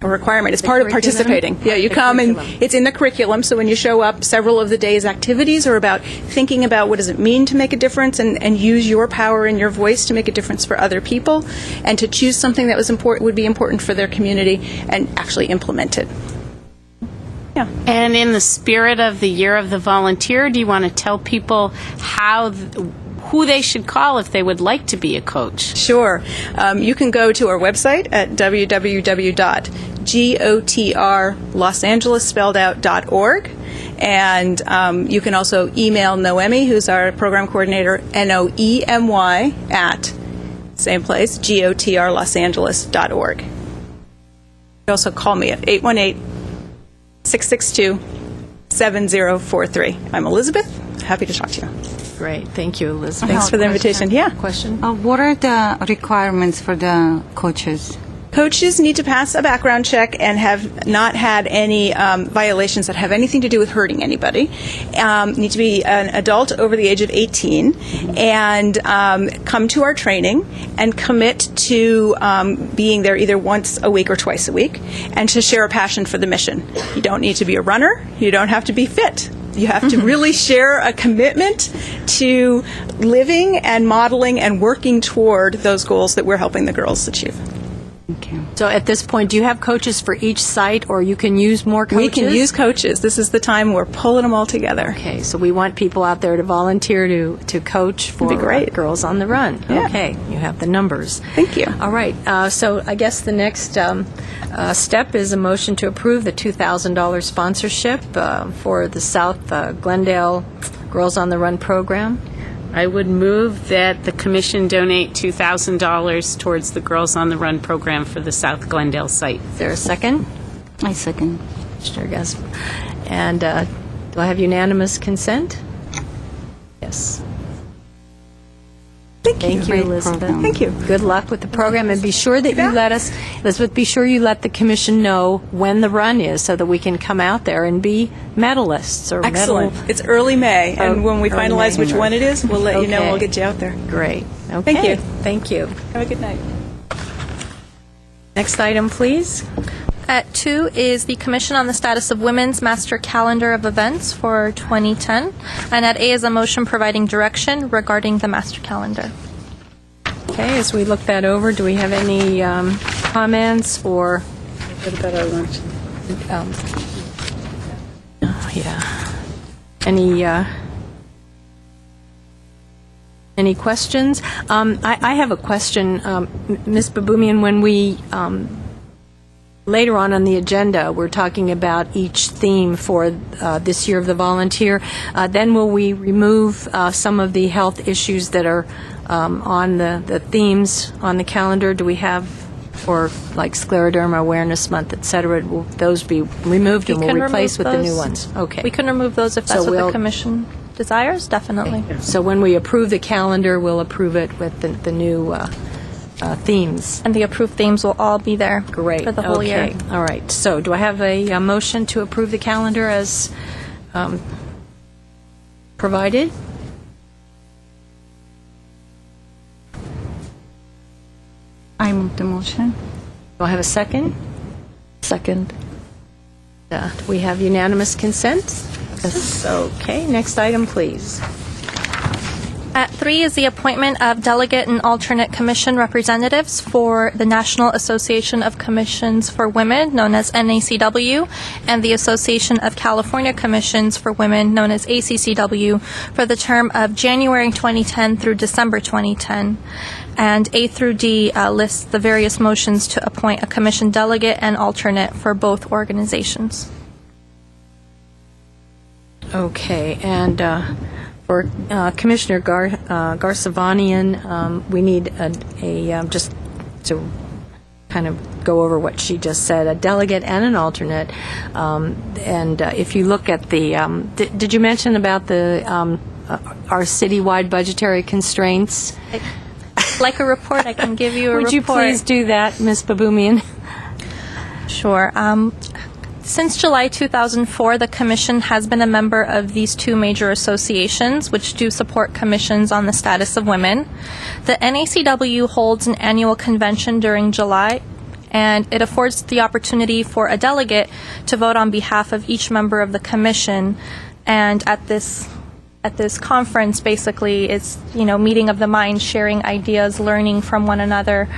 a requirement. It's part of participating. Yeah, you come and it's in the curriculum, so when you show up, several of the day's activities are about thinking about what does it mean to make a difference and use your power and your voice to make a difference for other people, and to choose something that would be important for their community and actually implement it. Yeah. And in the spirit of the Year of the Volunteer, do you want to tell people who they should call if they would like to be a coach? Sure. You can go to our website at www.gotrlosangeles.org. And you can also email Noemi, who's our program coordinator, NOEMY, at same place, gotrlosangeles.org. You can also call me at 818-662-7043. I'm Elizabeth. Happy to talk to you. Great. Thank you, Elizabeth. Thanks for the invitation. Yeah. Question? What are the requirements for the coaches? Coaches need to pass a background check and have not had any violations that have anything to do with hurting anybody. Need to be an adult over the age of 18 and come to our training and commit to being there either once a week or twice a week and to share a passion for the mission. You don't need to be a runner. You don't have to be fit. You have to really share a commitment to living and modeling and working toward those goals that we're helping the girls achieve. Okay. So at this point, do you have coaches for each site, or you can use more coaches? We can use coaches. This is the time we're pulling them all together. Okay, so we want people out there to volunteer to coach for That'd be great. Girls on the Run. Yeah. Okay, you have the numbers. Thank you. All right, so I guess the next step is a motion to approve the $2,000 sponsorship for the South Glendale Girls on the Run program. I would move that the commission donate $2,000 towards the Girls on the Run program for the South Glendale site. Is there a second? I second. Commissioner Gasper. And do I have unanimous consent? Yes. Thank you, Great Elizabeth. program. Thank you. Good luck with the program, and be sure that you let us, Elizabeth, be sure you let the commission know when the run is so that we can come out there and be medalists or Excellent. medal. It's early May, and when we Early finalize May. which one it is, we'll let you know and Okay. we'll get you out there. Great. Okay. Thank you. Thank you. Have a good night. Next item, please. At 2 is the Commission on the Status of Women's Master Calendar of Events for 2010. And at A is a motion providing direction regarding the master calendar. Okay, as we look that over, do we have any comments or? What about our lunch? Any questions? I have a question, Ms. Babumian. When we later on the agenda, we're talking about each theme for this year of the volunteer. Then will we remove some of the health issues that are on the themes on the calendar? Do we have, or like Scleroderma Awareness Month, et cetera, will those be removed and we'll replace with the new ones? Okay. We can remove those if that's So what we'll- the Commission desires, definitely. So when we approve the calendar, we'll approve it with the new themes. And the approved themes will all be there Great. for the whole year. Okay. All right. So do I have a motion to approve the calendar as provided? I move the motion. Do I have a second? Second. Do we have unanimous consent? Yes. Okay. Next item, please. At 3 is the appointment of delegate and alternate commission representatives for the National Association of Commissions for Women, known as NACW, and the Association of California Commissions for Women, known as ACCW, for the term of January 2010 through December 2010. And A through D lists the various motions to appoint a commission delegate and alternate for both organizations. Okay. And for Commissioner Garsavanian, we need a just to kind of go over what she just said, a delegate and an alternate. And if you look at the, did you mention about the our citywide budgetary constraints? Like a report, I can give you a report. Would you please do that, Ms. Babumian? Sure. Since July 2004, the Commission has been a member of these two major associations, which do support commissions on the status of women. The NACW holds an annual convention during July, and it affords the opportunity for a delegate to vote on behalf of each member of the Commission. And at this at this conference basically is, meeting of the minds, sharing ideas, learning from one another.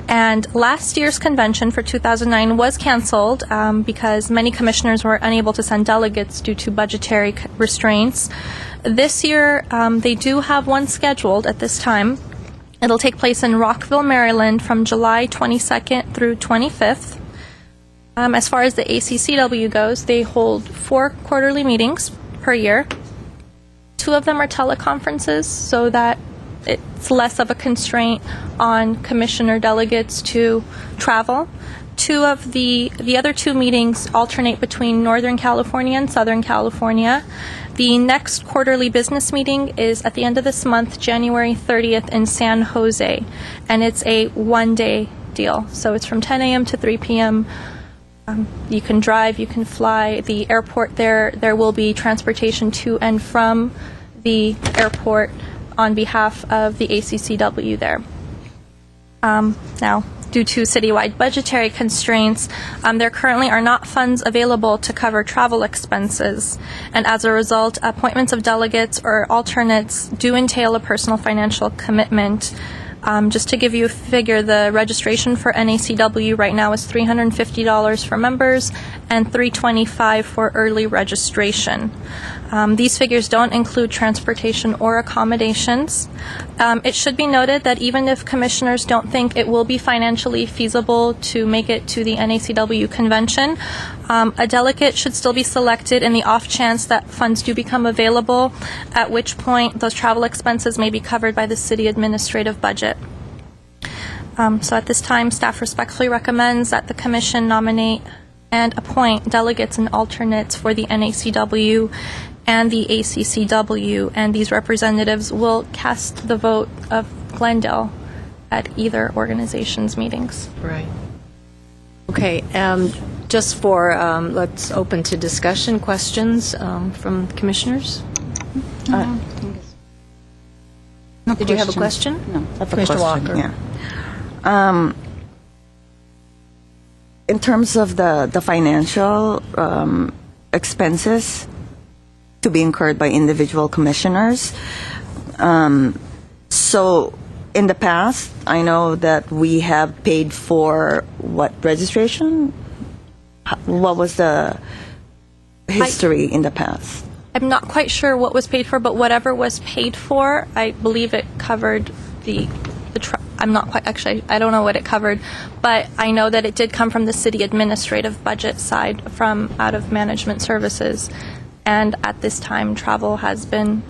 And last year's convention for 2009 was canceled because many commissioners were unable to send delegates due to budgetary restraints. This year, they do have one scheduled at this time. It'll take place in Rockville, Maryland from July 22nd through 25th. As far as the ACCW goes, they hold 4 quarterly meetings per year. 2 of them are teleconferences, so that it's less of a constraint on commissioner delegates to travel. 2 of the other 2 meetings alternate between Northern California and Southern California. The next quarterly business meeting is at the end of this month, January 30th in San Jose, and it's a 1-day deal. So it's from 10 a.m. to 3 p.m. You can drive, you can fly. The airport there will be transportation to and from the airport on behalf of the ACCW there. Now, due to citywide budgetary constraints, there currently are not funds available to cover travel expenses, and as a result, appointments of delegates or alternates do entail a personal financial commitment. Just to give you a figure, the registration for NACW right now is $350 for members and $325 for early registration. These figures don't include transportation or accommodations. It should be noted that even if commissioners don't think it will be financially feasible to make it to the NACW convention, a delegate should still be selected in the off chance that funds do become available, at which point those travel expenses may be covered by the city administrative budget. So at this time, staff respectfully recommends that the commission nominate and appoint delegates and alternates for the NACW and the ACCW, and these representatives will cast the vote of Glendale at either organization's meetings. Right. Okay, just for, let's open to discussion, questions from commissioners? No Did you have a question? No. Commissioner Walker. Yeah. In terms of the financial expenses to be incurred by individual commissioners, so in the past, I know that we have paid for registration? What was the history in the past? I'm not quite sure what was paid for, but whatever was paid for, I believe it covered I'm not quite, actually, I don't know what it covered, but I know that it did come from the city administrative budget side from out of management services. And at this time, travel has been,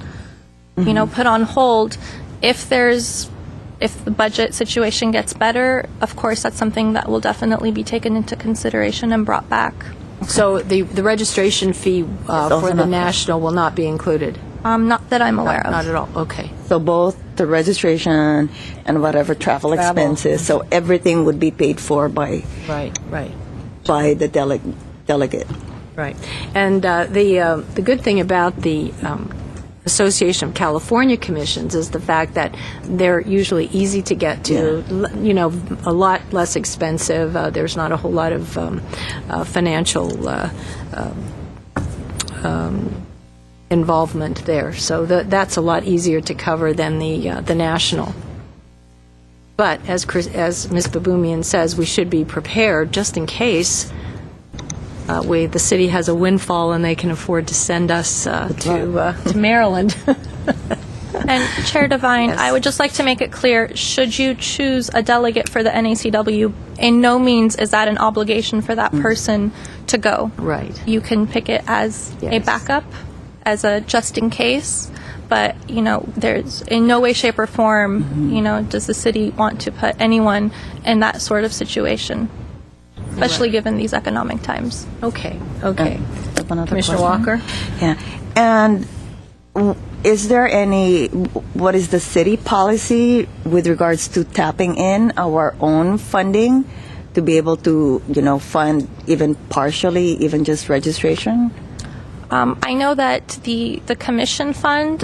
put on hold. If the budget situation gets better, of course, that's something that will definitely be taken into consideration and brought back. So the registration fee for the national will not be included? Not that I'm aware of. Not at all, okay. So both the registration and whatever travel expenses, so everything would be paid for by Right. by the delegate. Right. And the good thing about the Association of California Commissions is the fact that they're usually easy to get to, a lot less expensive. There's not a whole lot of financial involvement there. So that's a lot easier to cover than the national. But as Ms. Baboumian says, we should be prepared just in case the city has a windfall and they can afford to send us to Maryland. And Chair Devine, Yes. I would just like to make it clear, should you choose a delegate for the NACW, in no means is that an obligation for that person to go. Right. You can pick it as a Yes. backup, as a just in case, but, there's in no way, shape, or form, does the city want to put anyone in that sort of situation, especially given these economic times. Okay. Another Commissioner question? Walker? Yeah. And is there what is the city policy with regards to tapping in our own funding to be able to, fund even partially, even just registration? I know that the commission fund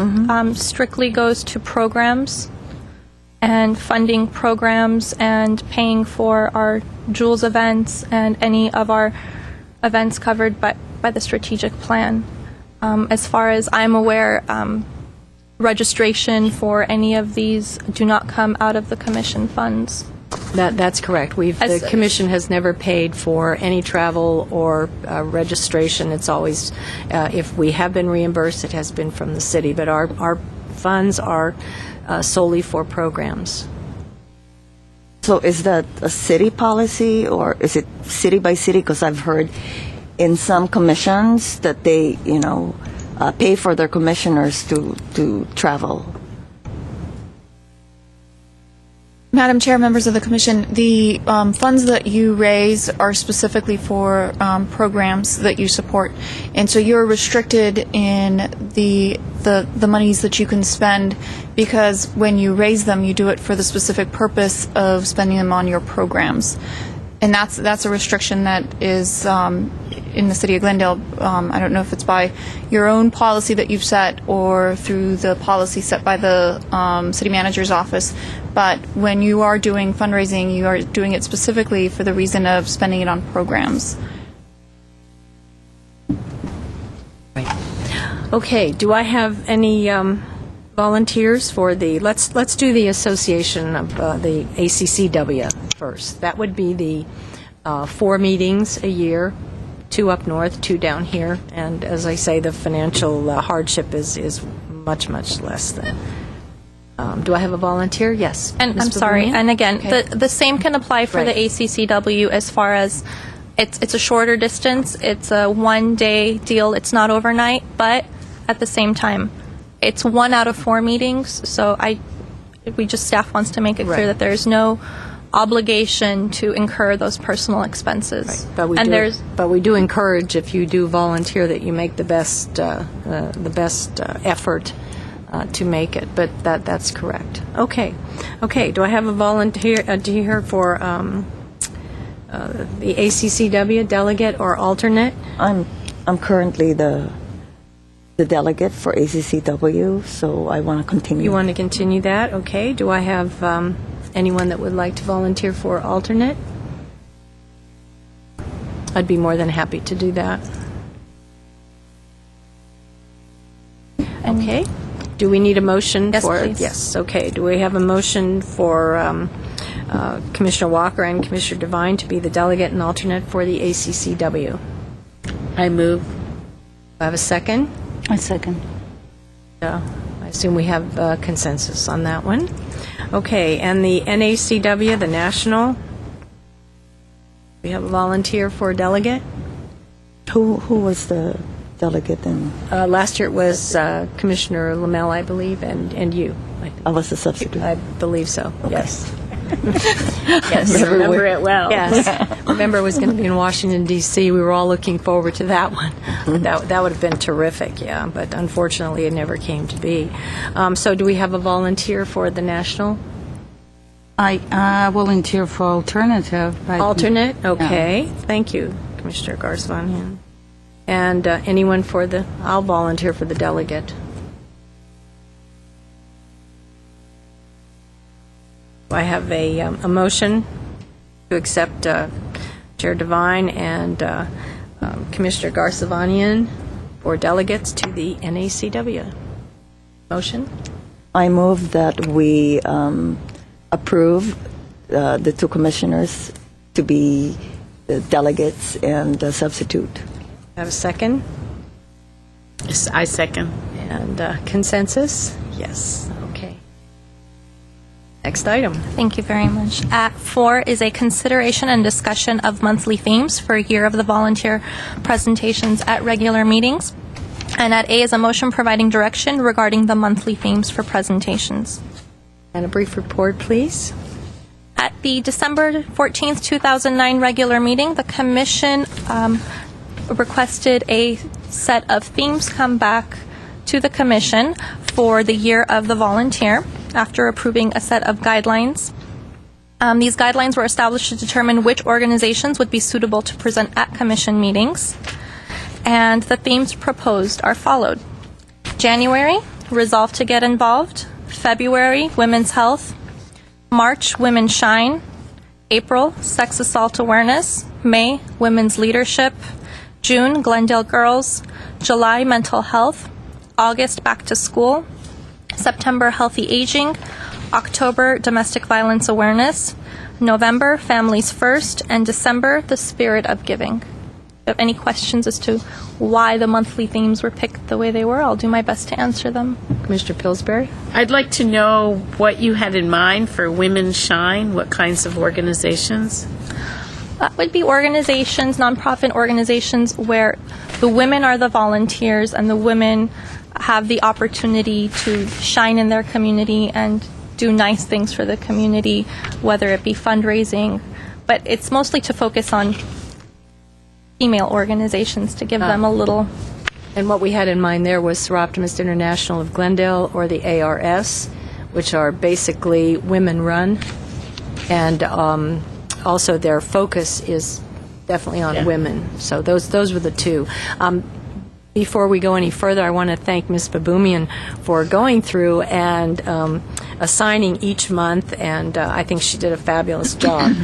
strictly goes to programs and funding programs and paying for our Jules events and any of our events covered by the strategic plan. As far as I'm aware, registration for any of these do not come out of the commission funds. That's correct. The commission has never paid for any travel or registration. It's always, if we have been reimbursed, it has been from the city, but our funds are solely for programs. So is that a city policy, or is it city by city? Because I've heard in some commissions that they, pay for their commissioners to travel. Madam Chair, members of the Commission, the funds that you raise are specifically for programs that you support, and so you're restricted in the monies that you can spend, because when you raise them, you do it for the specific purpose of spending them on your programs, and that's a restriction that is in the City of Glendale. I don't know if it's by your own policy that you've set or through the policy set by the City Manager's office. But when you are doing fundraising, you are doing it specifically for the reason of spending it on programs. Okay, do I have any volunteers for let's do the association of the ACCW first. That would be the 4 meetings a year, 2 up north, 2 down here, and as I say, the financial hardship is much, much less than. Do I have a volunteer? Yes. And Ms. I'm sorry, Baboumian? and again, Okay. the same can apply for Right. the ACCW as far as it's a shorter distance, it's a 1-day deal, it's not overnight, but at the same time, it's 1 out of 4 meetings, so staff wants to make it clear Right. that there's no obligation to incur those personal expenses. But we do encourage, if you do volunteer, that you make the best effort to make it. But that's correct. Okay. Do I have a volunteer for the ACCW delegate or alternate? I'm currently the delegate for ACCW, so I want to continue. You want to continue that? Okay. Do I have anyone that would like to volunteer for alternate? I'd be more than happy to do that. Okay. Do we need a motion Yes, for? please. Yes. Okay. Do we have a motion for Commissioner Walker and Commissioner Devine to be the delegate and alternate for the ACCW? I move. Do I have a second? I second. I assume we have consensus on that one. Okay, and the NACW, the national, we have a volunteer for a delegate. Who was the delegate then? Last year it was Commissioner Lamel, I believe, and you. I was the substitute. I believe so, yes. Yes. Remember it well. Yes. Remember, it was going to be in Washington, D.C. We were all looking forward to that one. That would have been terrific, yeah, but unfortunately it never came to be. So do we have a volunteer for the national? I volunteer for alternative. But Alternate? Okay. Thank you, Commissioner Garzvanian. And anyone for I'll volunteer for the delegate. I have a motion to accept Chair Devine and Commissioner Garzvanian for delegates to the NACW. Motion? I move that we approve the 2 commissioners to be the delegates and the substitute. Have a second? Yes, I second. And consensus? Yes. Okay. Next item. Thank you very much. At 4 is a consideration and discussion of monthly themes for Year of the Volunteer presentations at regular meetings. And at A is a motion providing direction regarding the monthly themes for presentations. And a brief report, please. At the December 14th, 2009 regular meeting, the Commission requested a set of themes come back to the Commission for the Year of the Volunteer after approving a set of guidelines. These guidelines were established to determine which organizations would be suitable to present at Commission meetings. And the themes proposed are followed. January, Resolve to Get Involved. February, Women's Health. March, Women Shine. April, Sex Assault Awareness. May, Women's Leadership. June, Glendale Girls. July, Mental Health. August, Back to School. September, Healthy Aging. October, Domestic Violence Awareness. November, Families First. And December, The Spirit of Giving. If you have any questions as to why the monthly themes were picked the way they were, I'll do my best to answer them. Commissioner Pillsbury? I'd like to know what you had in mind for Women Shine, what kinds of organizations? That would be organizations, nonprofit organizations, where the women are the volunteers and the women have the opportunity to shine in their community and do nice things for the community, whether it be fundraising. But it's mostly to focus on female organizations to give them a little. And what we had in mind there was Seroptimist International of Glendale, or the ARS, which are basically women-run, and also their focus is definitely on women. So those were the two. Before we go any further, I want to thank Ms. Baboumian for going through and assigning each month, and I think she did a fabulous job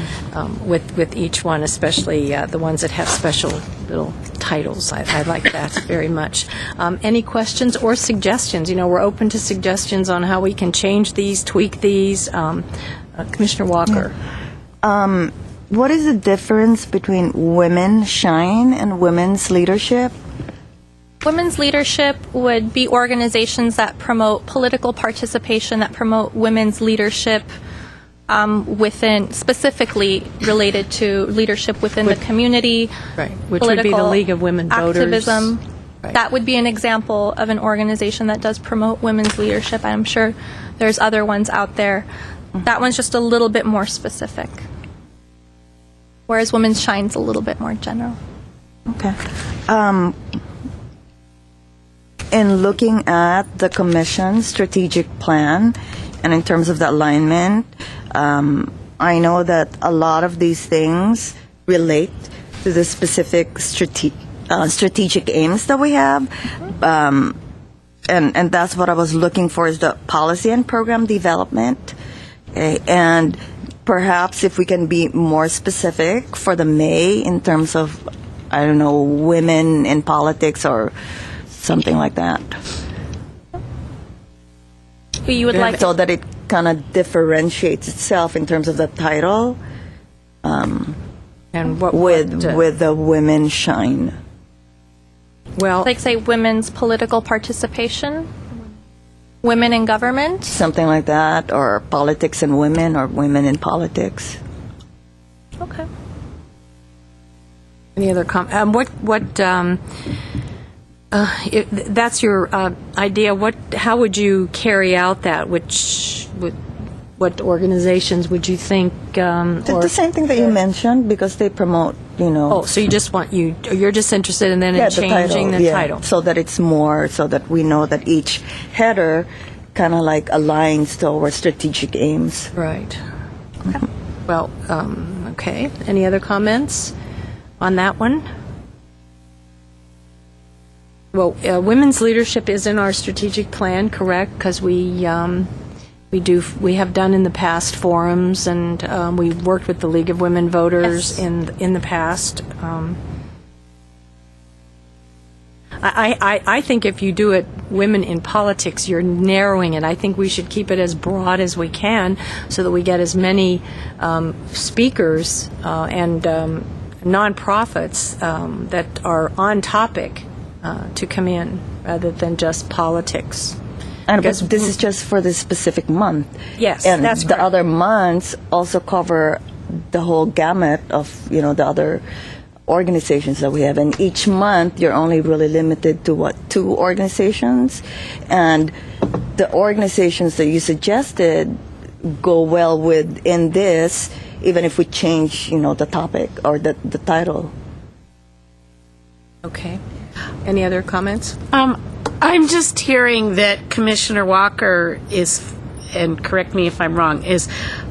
with each one, especially the ones that have special little titles. I like that very much. Any questions or suggestions? You know, we're open to suggestions on how we can change these, tweak these. Commissioner Walker. What is the difference between Women Shine and Women's Leadership? Women's leadership would be organizations that promote political participation, that promote women's leadership within, specifically related to leadership within the community. Right, which would be the League of Women Voters. Activism. Right. That would be an example of an organization that does promote women's leadership. I'm sure there's other ones out there. That one's just a little bit more specific, whereas Women's Shine's a little bit more general. Okay. In looking at the Commission's strategic plan, and in terms of the alignment, I know that a lot of these things relate to the specific strategic aims that we have. And that's what I was looking for, is the policy and program development. Okay, and perhaps if we can be more specific for the May in terms of, I don't know, women in politics or something like that. You would like So that it kind of differentiates itself in terms of the title And what with the Women Shine. well, like say women's political participation, women in government. Something like that, or politics and women, or women in politics. Okay. any other if that's your idea, how would you carry out that? What organizations would you think? The same thing that you mentioned, because they promote, Oh, so you just you're just interested in then in changing the title. so that it's more, so that we know that each header kind of like aligns to our strategic aims. Right. Well, okay. Any other comments on that one? Well, women's leadership is in our strategic plan, correct? Because we have done in the past forums, and we worked with the League of Women Voters in the past. I think if you do it, women in politics, you're narrowing it. I think we should keep it as broad as we can, so that we get as many speakers and nonprofits that are on topic to come in, rather than just politics. And but this is just for this specific month. Yes, and that's the correct. other months also cover the whole gamut of the other organizations that we have. And each month you're only really limited to 2 organizations, and the organizations that you suggested go well within this, even if we change the topic or the title. Okay. Any other comments? I'm just hearing that Commissioner Walker is, and correct me if I'm wrong, is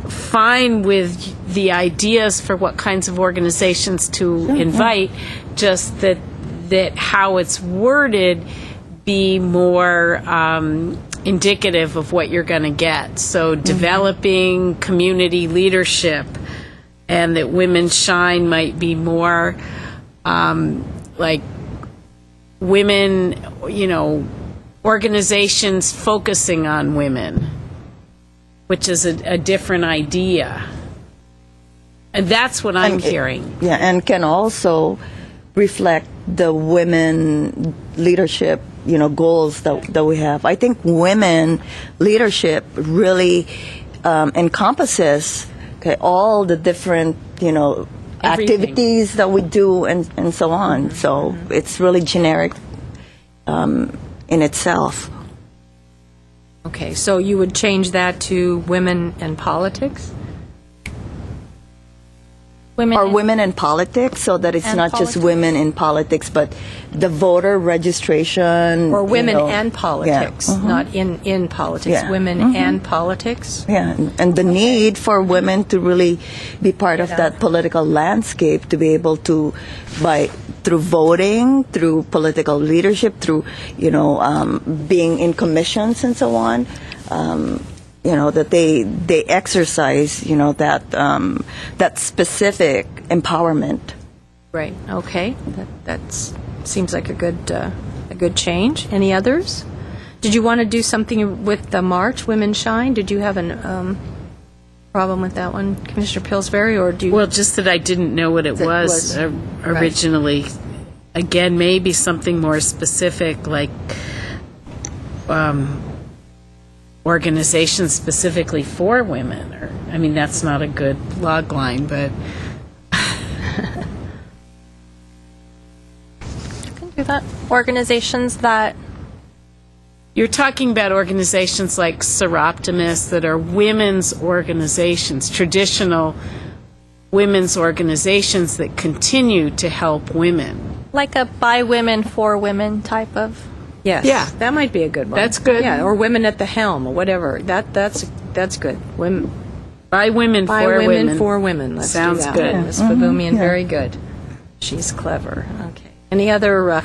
fine with the ideas for what kinds of organizations to invite, just that how it's worded be more indicative of what you're going to get. So developing community leadership, and that Women Shine might be more like women, organizations focusing on women, which is a different idea. And that's what I'm hearing. Yeah, and can also reflect the women leadership, goals that we have. I think women leadership really encompasses all the different, activities that we do and so on. So it's really generic in itself. Okay, so you would change that to women and politics? Women in politics, so that it's And not just politics. women in politics, but the voter registration. Or women you know, and politics, yeah. not in politics, Yeah. women and politics? Yeah, and the need for women to really be part of that political landscape, to be able to, through voting, through political leadership, through being in commissions and so on, that they exercise that specific empowerment. Right, okay. That seems like a good change. Any others? Did you want to do something with the March, Women Shine? Did you have an problem with that one, Commissioner Pillsbury, or do you? Well, just that I didn't know what it That was, was- originally. Again, maybe something more specific, like organizations specifically for women. Or, I mean, that's not a good log line, but Do that. Organizations that you're talking about organizations like Seroptimus that are women's organizations, traditional women's organizations that continue to help women. like a by women for women type of. Yes. Yeah. That might be a good one. That's good. Yeah, or women at the helm, or whatever. That's good. Women, By women, by for women, for women. Let's Sounds do that good. one. Ms. Babumian, very good. She's clever. Okay. Any other?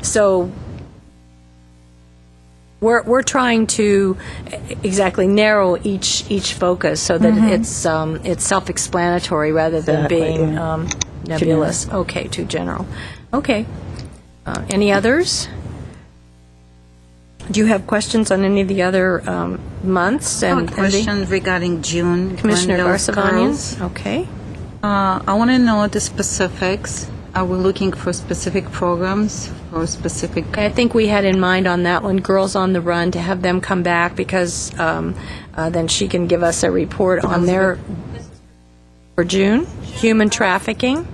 So we're trying to exactly narrow each focus so that it's self-explanatory rather than Exactly, being yeah. nebulous. Okay, too general. Okay. Any others? Do you have questions on any of the other months? I have and a question regarding June. Commissioner Glendale's Garsavanian? girls. Okay. I want to know the specifics. Are we looking for specific programs or specific? I think we had in mind on that one, Girls on the Run, to have them come back because then she can give us a report on their, for June, human trafficking.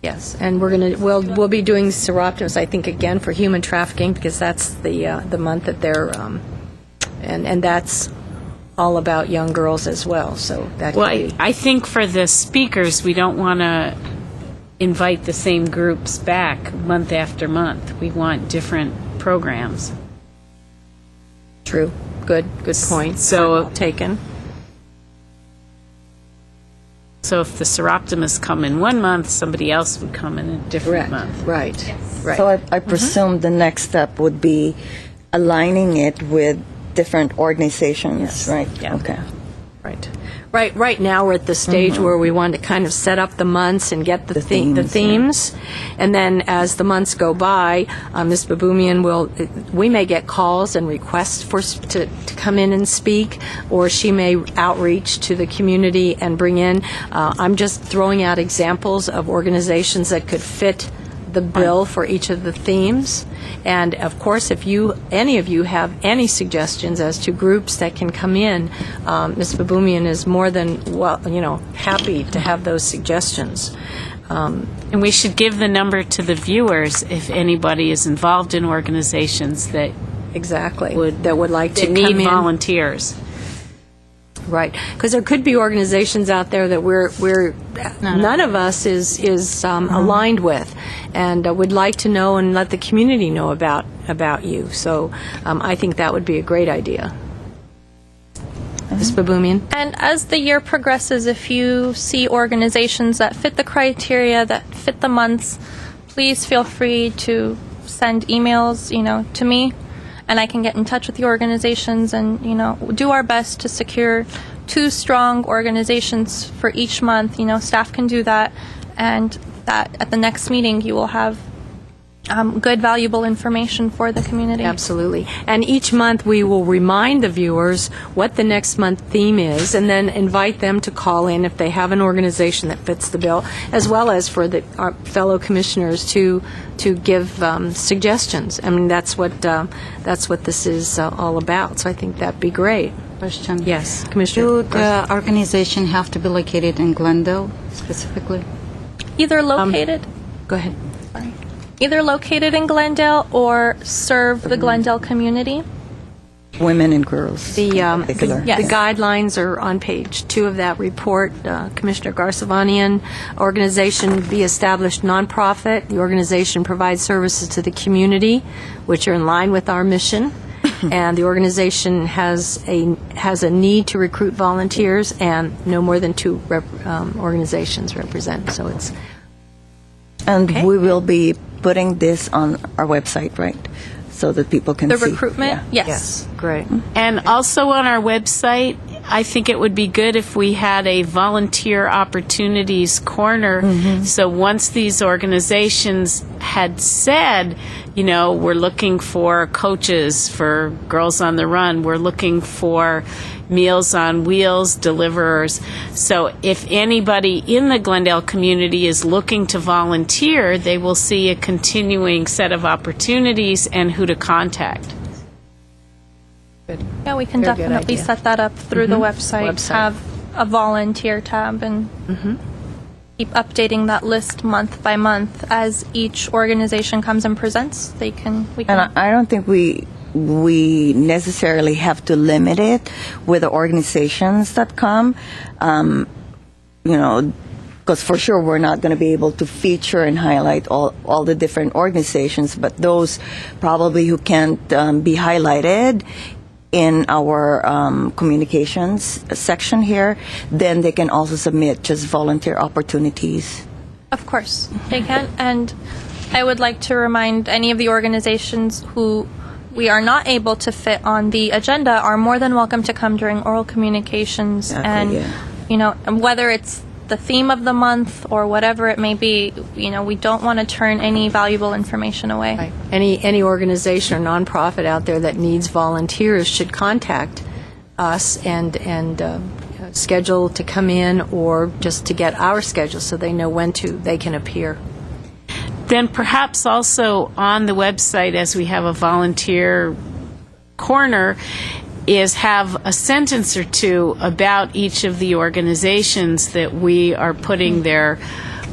Yes, and we'll be doing Seroptimus, I think, again for human trafficking because that's the month that they're and that's all about young girls as well. So that Well, could be. I think for the speakers, we don't want to invite the same groups back month after month. We want different programs. True. Good point. So- Well taken. So if the Seroptimus come in one month, somebody else would come in a different month. Right. Right. So I presume the next step would be aligning it with different organizations, Yes. right? Yeah. Okay. Right. Right now, we're at the stage where we want to kind of set up the months and get the themes, themes, and then as the months go by, Ms. Babumian we may get calls and requests to come in and speak, or she may outreach to the community and bring in. I'm just throwing out examples of organizations that could fit the bill for each of the themes. And of course, if any of you have any suggestions as to groups that can come in, Ms. Babumian is more than happy to have those suggestions. And we should give the number to the viewers if anybody is involved in organizations that Exactly. That would like to that need come in. volunteers. Right, because there could be organizations out there that we're none of us is aligned with, and would like to know and let the community know about you. So I think that would be a great idea. Ms. Babumian? And as the year progresses, if you see organizations that fit the criteria, that fit the months, please feel free to send emails, to me. and I can get in touch with the organizations and, do our best to secure 2 strong organizations for each month. Staff can do that, and that at the next meeting you will have good, valuable information for the community. Absolutely. And each month, we will remind the viewers what the next month theme is, and then invite them to call in if they have an organization that fits the bill, as well as for our fellow commissioners to give suggestions. I mean, that's what this is all about. So I think that'd be great. Question. Yes, Commissioner. Do the organization have to be located in Glendale specifically? Either located, Go ahead. either located in Glendale or serve the Glendale community. Women and girls. The particular. Yes. the guidelines are on page 2 of that report. Commissioner Garcevanian, organization be established nonprofit. The organization provides services to the community, which are in line with our mission. And the organization has a need to recruit volunteers, and no more than 2 organizations represent. So it's And Okay. we will be putting this on our website, right? So that people can The see. recruitment, Yeah. yes. great. And also on our website, I think it would be good if we had a volunteer opportunities corner. So once these organizations had said, we're looking for coaches for Girls on the Run, we're looking for Meals on Wheels deliverers. So if anybody in the Glendale community is looking to volunteer, they will see a continuing set of opportunities and who to contact. Yeah, we can Very good definitely idea. set that up through the website, Website. have a volunteer tab, and keep updating that list month by month as each organization comes and presents. We can. And I don't think we necessarily have to limit it with the organizations that come, because for sure we're not going to be able to feature and highlight all the different organizations, but those probably who can't be highlighted in our communications section here, then they can also submit just volunteer opportunities. Of course, they can. And I would like to remind any of the organizations who we are not able to fit on the agenda are more than welcome to come during oral communications. Exactly, And whether it's the theme of the month or whatever it may be, we don't want to turn any valuable information away. Right. Any organization or nonprofit out there that needs volunteers should contact us and schedule to come in, or just to get our schedule so they know when they can appear. Then perhaps also on the website, as we have a volunteer corner, is have a sentence or 2 about each of the organizations that we are putting their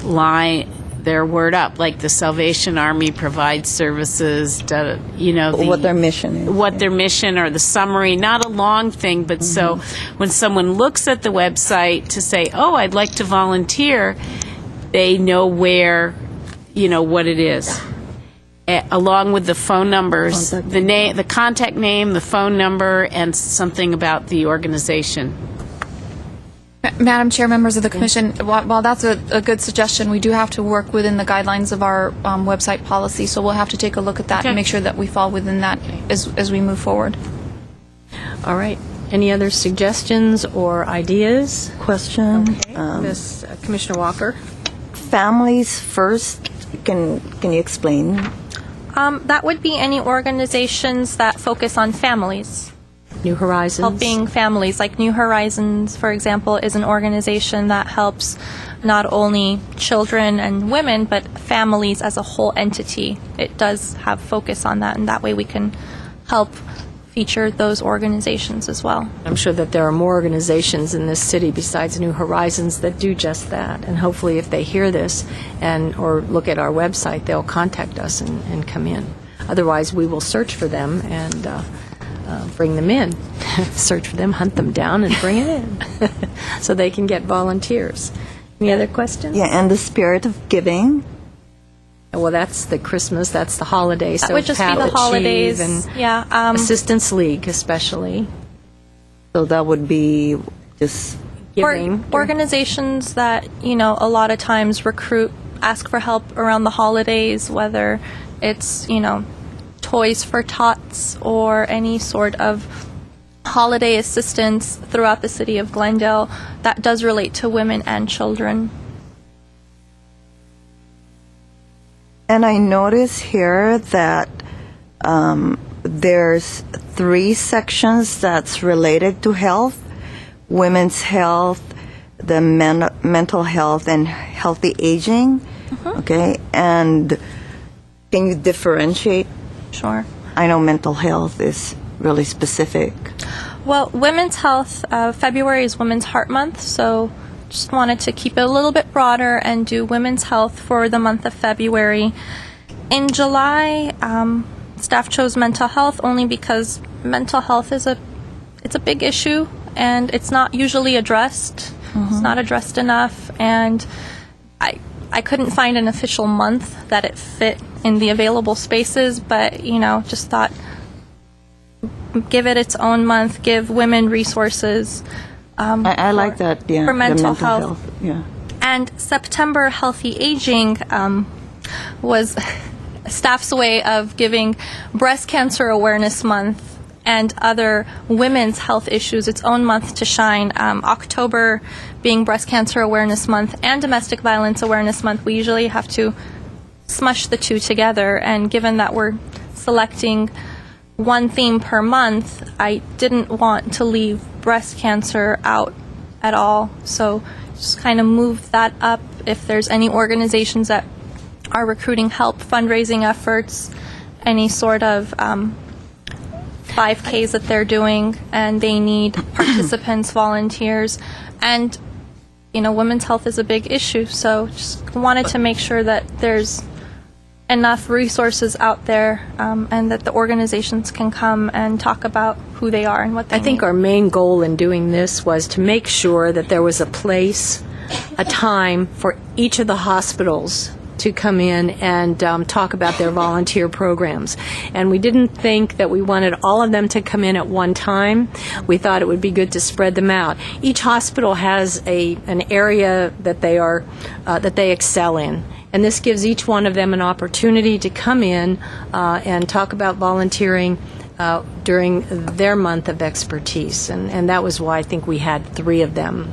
word up, like the Salvation Army provides services, What their mission is. what their mission, or the summary, not a long thing, but so when someone looks at the website to say, oh, I'd like to volunteer, they know where, what it is. Along with the phone numbers, the contact name, the phone number, and something about the organization. Madam Chair, members of the Commission, while that's a good suggestion, we do have to work within the guidelines of our website policy, so we'll have to take a look at that Okay. and make sure that we fall within that as we move forward. All right. Any other suggestions or ideas? Question. Miss Commissioner Walker? Families first. Can you explain? That would be any organizations that focus on families. New Horizons? Helping families. Like New Horizons, for example, is an organization that helps not only children and women, but families as a whole entity. It does have focus on that, and that way we can help feature those organizations as well. I'm sure that there are more organizations in this city besides New Horizons that do just that. And hopefully if they hear this or look at our website, they'll contact us and come in. Otherwise, we will search for them and bring them in. Search for them, hunt them down, and bring it in so they can get volunteers. Any other questions? Yeah, and the spirit of giving. Well, that's the Christmas, that's the holiday. That so would just be Pat the Achieve holidays. And Yeah. Assistance League, especially. So that would be just Giving. Organizations that, a lot of times ask for help around the holidays, whether it's, Toys for Tots or any sort of holiday assistance throughout the city of Glendale that does relate to women and children. And I notice here that there's 3 sections that's related to health: women's health, the mental health, and healthy aging. Okay, and can you differentiate? Sure. I know mental health is really specific. Well, women's health, February is Women's Heart Month, so just wanted to keep it a little bit broader and do women's health for the month of February. In July, staff chose mental health only because mental health is a big issue and it's not usually addressed. It's not addressed enough, and I couldn't find an official month that it fit in the available spaces, but just thought give it its own month, give women resources. I like that, yeah. For the mental health. Yeah. And September Healthy Aging was staff's way of giving Breast Cancer Awareness Month and other women's health issues its own month to shine. October being Breast Cancer Awareness Month and Domestic Violence Awareness Month, we usually have to smush the two together, and given that we're selecting one theme per month, I didn't want to leave breast cancer out at all, so just kind of move that up. If there's any organizations that are recruiting help, fundraising efforts, any sort of 5Ks that they're doing, and they need participants, volunteers, and women's health is a big issue, so just wanted to make sure that there's enough resources out there, and that the organizations can come and talk about who they are and what they I think need. our main goal in doing this was to make sure that there was a place, a time for each of the hospitals to come in and talk about their volunteer programs. And we didn't think that we wanted all of them to come in at one time. We thought it would be good to spread them out. Each hospital has an area that they excel in. And this gives each one of them an opportunity to come in and talk about volunteering during their month of expertise. And that was why I think we had 3 of them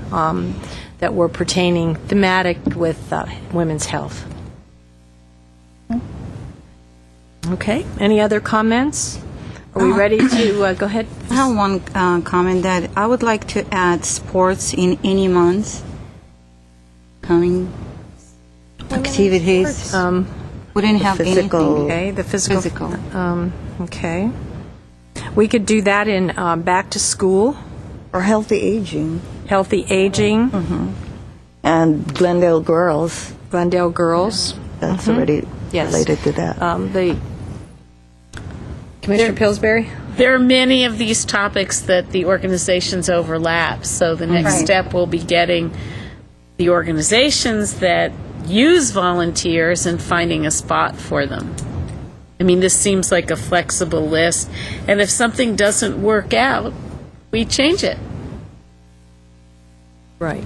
that were pertaining thematic with women's health. Okay. Any other comments? Are we ready to go ahead? I have one comment that I would like to add sports in any month. Coming activities. Wouldn't have physical. anything. Okay, the physical. Okay. We could do that in back to school, Or healthy aging. healthy aging, And Glendale girls, Glendale girls. that's already Yes. related to that. The Commissioner Pillsbury? There are many of these topics that the organizations overlap, so the next step will be getting the organizations that use volunteers and finding a spot for them. I mean, this seems like a flexible list, and if something doesn't work out, we change it. Right.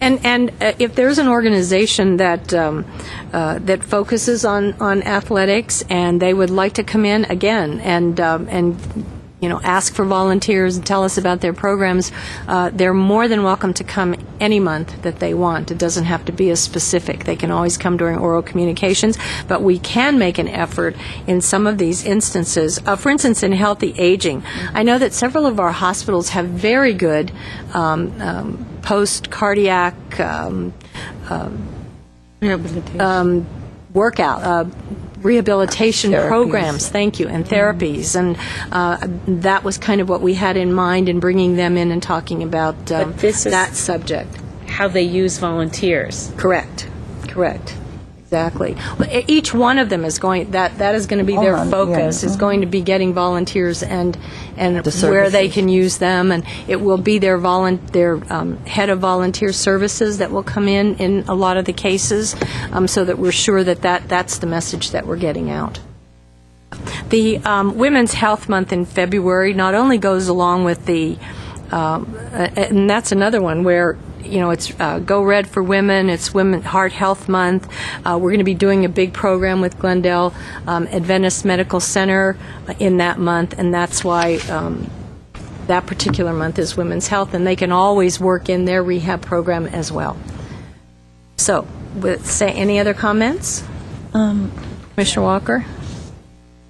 And if there's an organization that that focuses on athletics and they would like to come in again and ask for volunteers and tell us about their programs, they're more than welcome to come any month that they want. It doesn't have to be as specific. They can always come during oral communications, but we can make an effort in some of these instances. For instance, in healthy aging, I know that several of our hospitals have very good post-cardiac workout, rehabilitation programs, thank you, and therapies. And that was kind of what we had in mind in bringing them in and talking about But this is- that subject. How they use volunteers. Correct. Exactly. Well, each one of them is going, that is going to be their focus, is going to be getting volunteers and where they can use them, and it will be their head of volunteer services that will come in a lot of the cases, so that we're sure that's the message that we're getting out. The Women's Health Month in February not only goes along with the and that's another one where it's Go Red for Women, it's Women Heart Health Month. We're going to be doing a big program with Glendale Adventist Medical Center in that month, and that's why that particular month is Women's Health, and they can always work in their rehab program as well. So, any other comments? Commissioner Walker?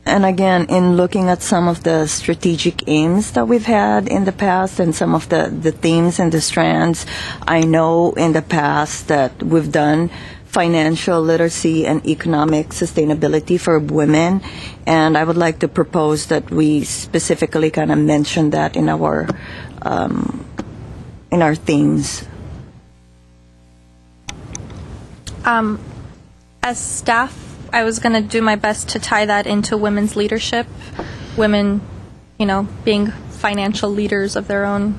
And again, in looking at some of the strategic aims that we've had in the past and some of the themes and the strands, I know in the past that we've done financial literacy and economic sustainability for women, and I would like to propose that we specifically kind of mention that in our themes. As staff, I was going to do my best to tie that into women's leadership, women, being financial leaders of their own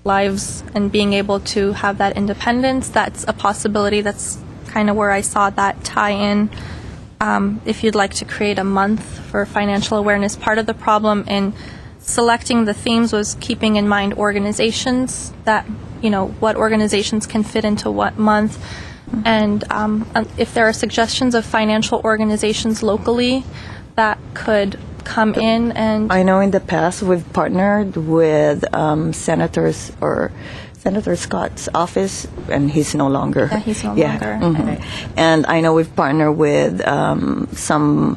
lives and being able to have that independence. That's a possibility. That's kind of where I saw that tie in. If you'd like to create a month for financial awareness, part of the problem in selecting the themes was keeping in mind organizations that, what organizations can fit into what month. And if there are suggestions of financial organizations locally that could come in and... I know in the past we've partnered with Senator Scott's office, and he's no longer. Yeah, he's no longer. Mhm. And I know we've partnered with some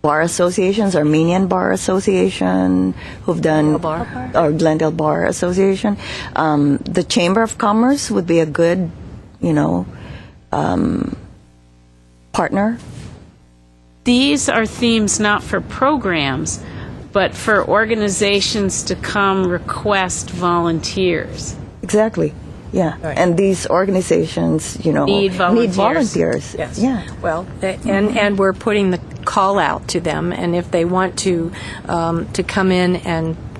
bar associations, Armenian Bar Association, who've done... Or Glendale Bar Association. The Chamber of Commerce would be a good, partner. These are themes not for programs, but for organizations to come request volunteers. Exactly. Yeah. Right. And these organizations, Need volunteers. Yes. Yeah. Well, and we're putting the call out to them, and if they want to come in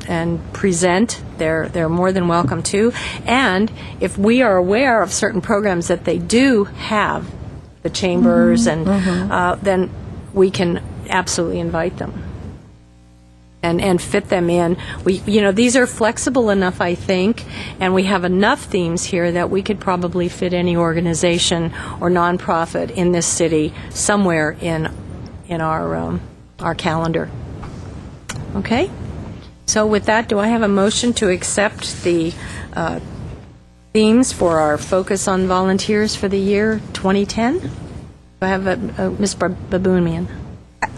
and present, they're more than welcome to. And if we are aware of certain programs that they do have, the chambers, then we can absolutely invite them and fit them in. These are flexible enough, I think, and we have enough themes here that we could probably fit any organization or nonprofit in this city somewhere in our calendar. Okay? So with that, do I have a motion to accept the themes for our focus on volunteers for the year 2010? Do I have Ms. Baboumian?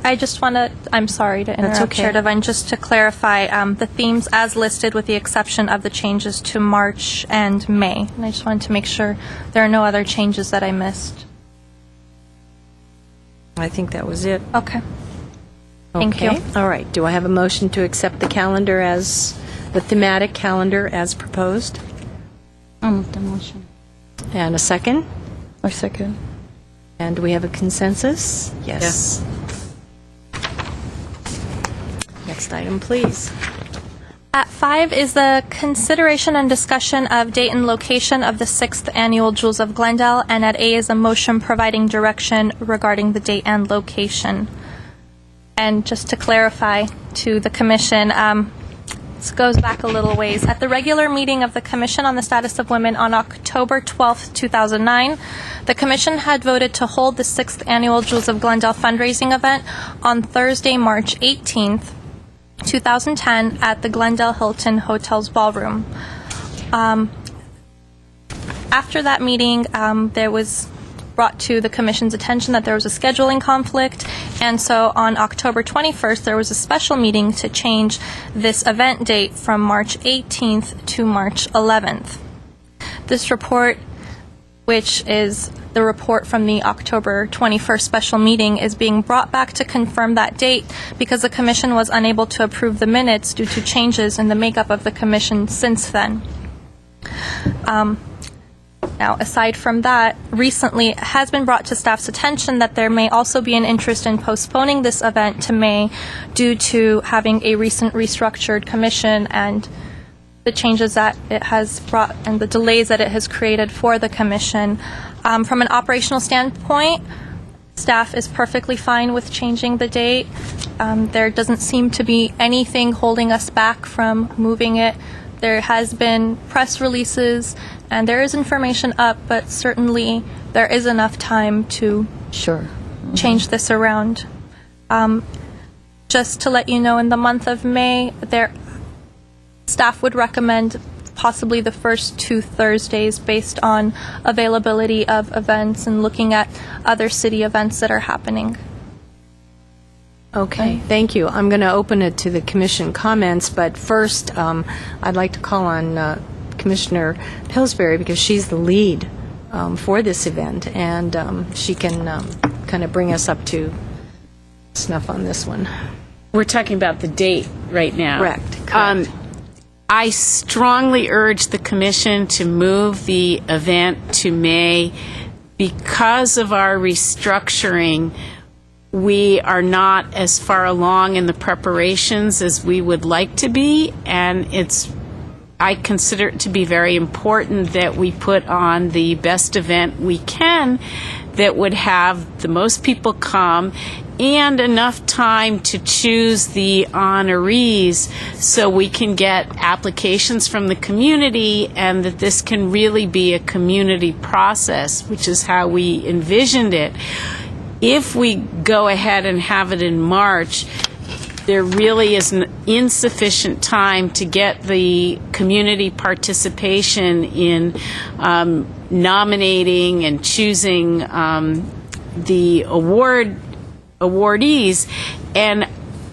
I just want to, I'm sorry to interrupt, okay. Chair Devine, just to clarify, the themes as listed with the exception of the changes to March and May. And I just wanted to make sure there are no other changes that I missed. I think that was it. Okay. Thank you. All right. Do I have a motion to accept the calendar the thematic calendar as proposed? I'll move the motion. And a second? Or second. And do we have a consensus? Yes. Next item, please. At 5 is the consideration and discussion of date and location of the 6th Annual Jewels of Glendale, and at A is a motion providing direction regarding the date and location. And just to clarify to the Commission, this goes back a little ways. At the regular meeting of the Commission on the Status of Women on October 12, 2009, the Commission had voted to hold the 6th Annual Jewels of Glendale fundraising event on Thursday, March 18, 2010, at the Glendale Hilton Hotel's ballroom. After that meeting, there was brought to the Commission's attention that there was a scheduling conflict, and so on October 21st, there was a special meeting to change this event date from March 18th to March 11th. This report, which is the report from the October 21st special meeting, is being brought back to confirm that date because the Commission was unable to approve the minutes due to changes in the makeup of the Commission since then. Now, aside from that, recently it has been brought to staff's attention that there may also be an interest in postponing this event to May due to having a recent restructured commission and the changes that it has brought and the delays that it has created for the commission. From an operational standpoint, staff is perfectly fine with changing the date. There doesn't seem to be anything holding us back from moving it There has been press releases, and there is information up, but certainly there is enough time to Sure. change this around. Just to let you know, in the month of May, staff would recommend possibly the first 2 Thursdays based on availability of events and looking at other city events that are happening. Okay, thank you. I'm going to open it to the commission comments, but first, I'd like to call on Commissioner Pillsbury because she's the lead for this event, and she can kind of bring us up to snuff on this one. We're talking about the date right now. Correct. I strongly urge the commission to move the event to May. Because of our restructuring, we are not as far along in the preparations as we would like to be, and I consider it to be very important that we put on the best event we can that would have the most people come and enough time to choose the honorees so we can get applications from the community and that this can really be a community process, which is how we envisioned it. If we go ahead and have it in March, there really is insufficient time to get the community participation in nominating and choosing the awardees. And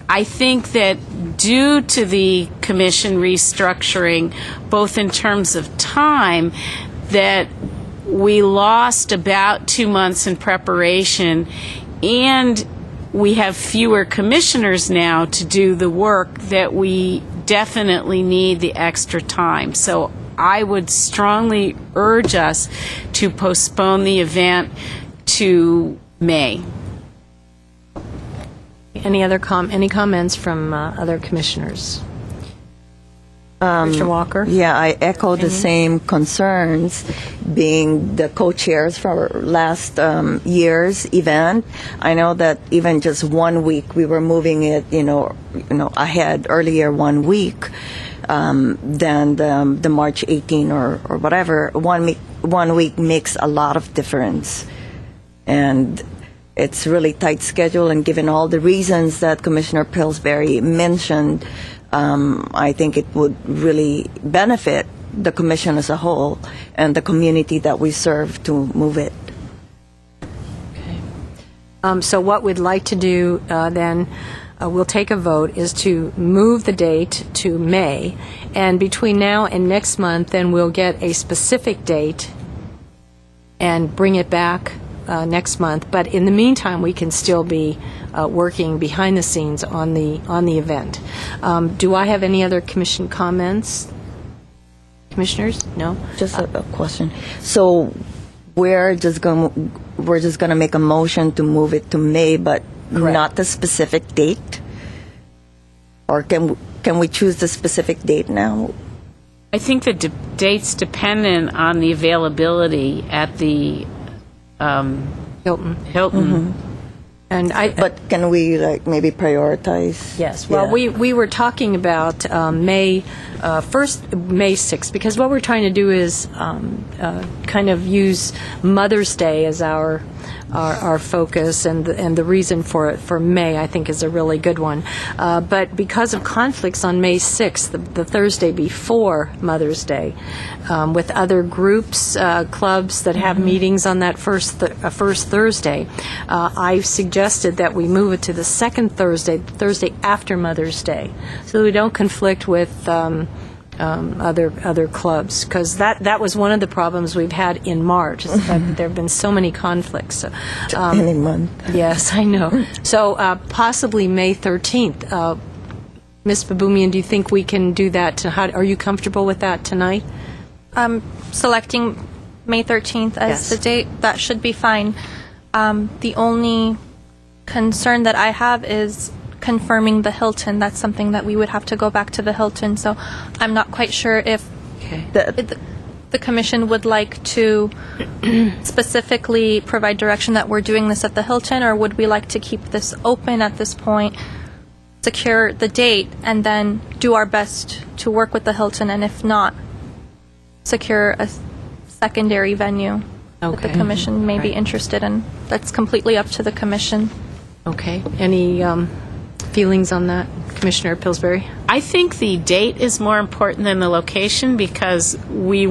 I think that due to the commission restructuring, both in terms of time, that we lost about 2 months in preparation, and we have fewer commissioners now to do the work that we definitely need the extra time. So I would strongly urge us to postpone the event to May. Any comments from other commissioners? Commissioner Walker? Yeah, I echo the same concerns, being the co-chairs for last year's event. I know that even just 1 week, we were moving it, ahead earlier 1 week than the March 18 or whatever. 1 week makes a lot of difference, and it's really tight schedule. And given all the reasons that Commissioner Pillsbury mentioned, I think it would really benefit the commission as a whole and the community that we serve to move it. So what we'd like to do then, we'll take a vote, is to move the date to May. And between now and next month, then we'll get a specific date and bring it back next month. But in the meantime, we can still be working behind the scenes on the event. Do I have any other commission comments? Commissioners? No? Just a question. So we're just going to make a motion to move it to May, but not the specific date? Or can we choose the specific date now? I think the date's dependent on the availability at the Hilton. Hilton. And But can we maybe prioritize? Yes. Well, Yeah. we were talking about May 6th, because what we're trying to do is kind of use Mother's Day as our focus, and the reason for May, I think, is a really good one. But because of conflicts on May 6th, the Thursday before Mother's Day, with other groups, clubs that have meetings on that first Thursday, I suggested that we move it to the second Thursday after Mother's Day, so we don't conflict with other clubs, because that was one of the problems we've had in March, is that there have been so many conflicts. Any month. Yes, I know. So possibly May 13th. Ms. Babumian, do you think we can do that? Are you comfortable with that tonight? Selecting May 13th as the date, that should be fine. The only concern that I have is confirming the Hilton. That's something that we would have to go back to the Hilton. So I'm not quite sure if the commission would like to specifically provide direction that we're doing this at the Hilton, or would we like to keep this open at this point secure the date and then do our best to work with the Hilton, and if not, secure a secondary venue that the Okay. commission may be Right. interested in. That's completely up to the commission. Okay. Any feelings on that, Commissioner Pillsbury? I think the date is more important than the location because we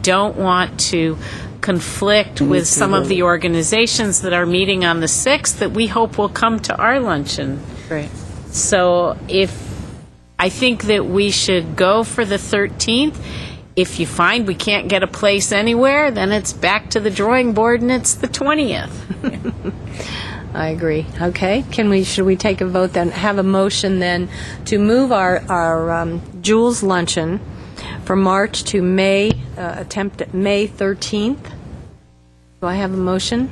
don't want to conflict with some of the organizations that are meeting on the 6th that we hope will come to our luncheon. Great. So I think that we should go for the 13th. If you find we can't get a place anywhere, then it's back to the drawing board and it's the 20th. I agree. Okay. Should we take a vote then? Have a motion then to move our Jules luncheon from March to May, attempt at May 13th. Do I have a motion?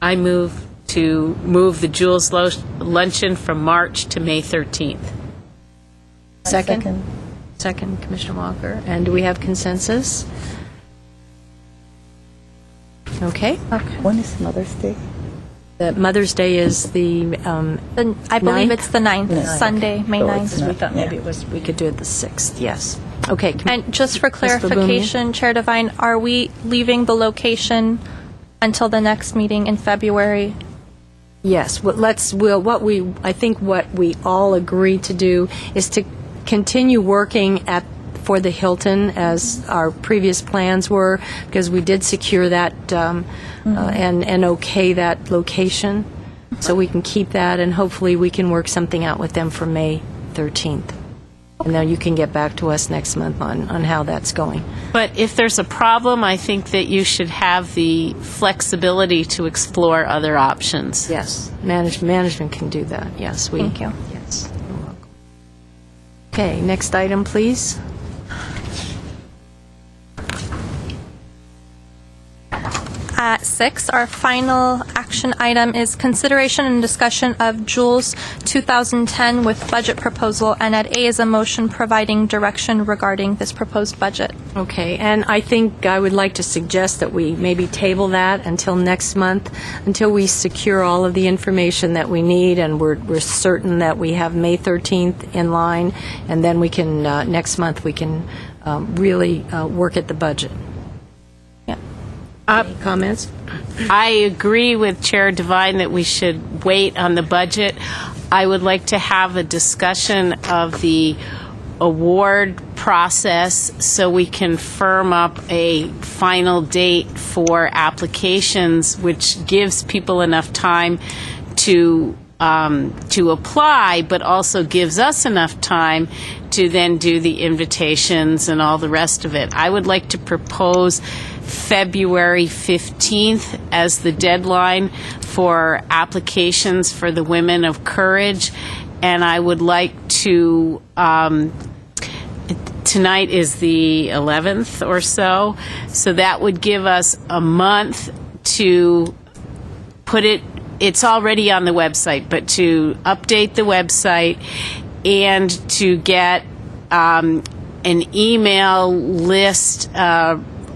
I move to move the Jules luncheon from March to May 13th. Second? Second, Commissioner Walker. And do we have consensus? Okay. When is Mother's Day? The Mother's Day is I believe 9th? it's the 9th, Sunday, May 9th. we thought maybe we could do it the 6th, yes. Okay. And just for Ms. Baboumian? clarification, Chair Devine, are we leaving the location until the next meeting in February? Yes, I think what we all agree to do is to continue working for the Hilton as our previous plans were, because we did secure that and okay that location. So we can keep that, and hopefully we can work something out with them for May 13th. And then you can get back to us next month on how that's going. But if there's a problem, I think that you should have the flexibility to explore other options. Yes, management can do that, yes. Thank you. Yes. You're welcome. Okay, next item, please. At 6, our final action item is consideration and discussion of Jules 2010 with budget proposal, and at A is a motion providing direction regarding this proposed budget. Okay, and I think I would like to suggest that we maybe table that until next month, until we secure all of the information that we need, and we're certain that we have May 13th in line, and then we can, next month, we can really work at the budget. Any comments? I agree with Chair Devine that we should wait on the budget. I would like to have a discussion of the award process so we can firm up a final date for applications, which gives people enough time to apply, but also gives us enough time to then do the invitations and all the rest of it. I would like to propose February 15th as the deadline for applications for the Women of Courage, and I would like to, tonight is the 11th or so that would give us a month to put it's already on the website, but to update the website and to get an email list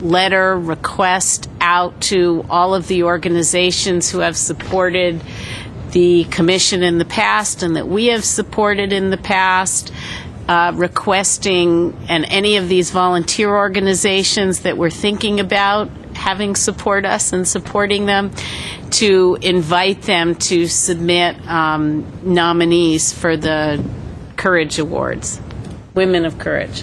letter request out to all of the organizations who have supported the commission in the past and that we have supported in the past, requesting, and any of these volunteer organizations that we're thinking about having support us and supporting them, to invite them to submit nominees for the Courage Awards, Women of Courage.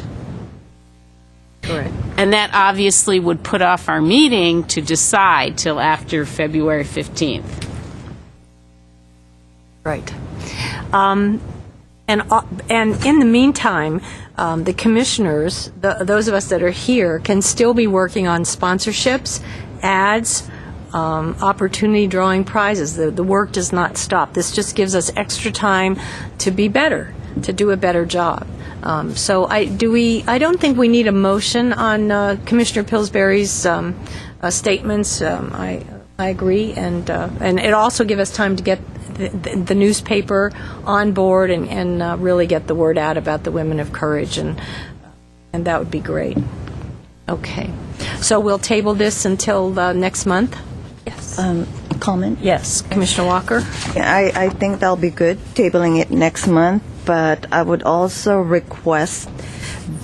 Correct. And that obviously would put off our meeting to decide till after February 15th. Right. And in the meantime, the commissioners, those of us that are here, can still be working on sponsorships, ads, opportunity drawing prizes. The work does not stop. This just gives us extra time to be better, to do a better job. So I don't think we need a motion on Commissioner Pillsbury's statements. I agree, and it also gives us time to get the newspaper on board and really get the word out about the Women of Courage, and that would be great. Okay, so we'll table this until next month. Yes. comment? Yes, Commissioner Walker? I think that'll be good, tabling it next month, but I would also request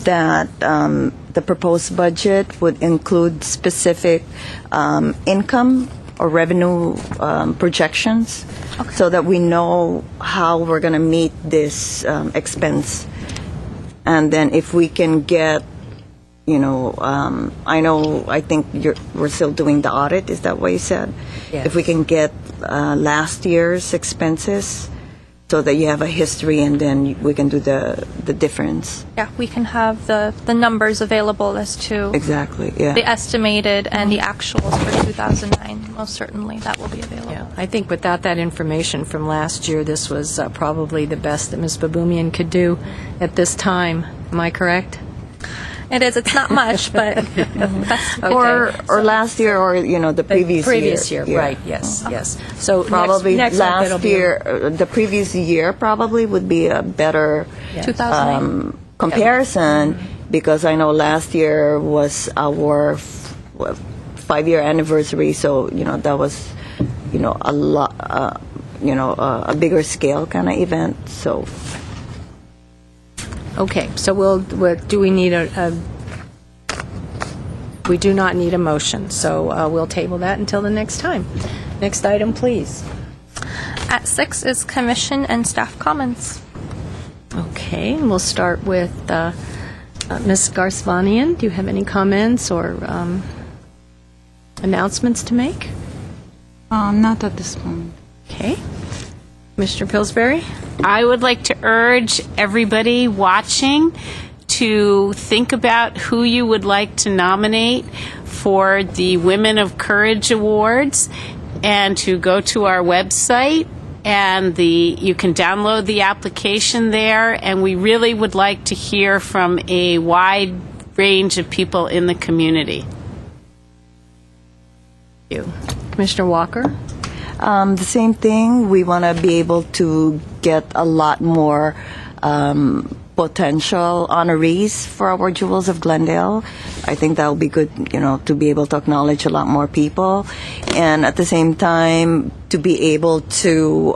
that the proposed budget would include specific income or revenue projections so that we know how we're going to meet this expense. And then if we can get, I think we're still doing the audit, is that what you said? Yes. If we can get last year's expenses so that you have a history and then we can do the difference. Yeah, we can have the numbers available as to Exactly, yeah. the estimated and the actuals for 2009. Most certainly, that will be available. Yeah, I think without that information from last year, this was probably the best that Ms. Baboumian could do at this time. Am I correct? It is. It's not much, but that's Or last year, or the previous year. year, right? Yes, yes. So Probably next month it'll last be- year, the previous year probably would be a better 2009. comparison, because I know last year was our 5-year anniversary, so that was a lot, a bigger scale kind of event. So Okay, so do we need we do not need a motion, so we'll table that until the next time. Next item, please. At 6 is commission and staff comments. Okay, and we'll start with Ms. Garsvanian. Do you have any comments or announcements to make? Not at this moment. Okay. Mr. Pillsbury? I would like to urge everybody watching to think about who you would like to nominate for the Women of Courage Awards, and to go to our website, and you can download the application there, and we really would like to hear from a wide range of people in the community. Thank you. Commissioner Walker? the same thing. We want to be able to get a lot more potential honorees for our Jewels of Glendale. I think that would be good, to be able to acknowledge a lot more people, and at the same time to be able to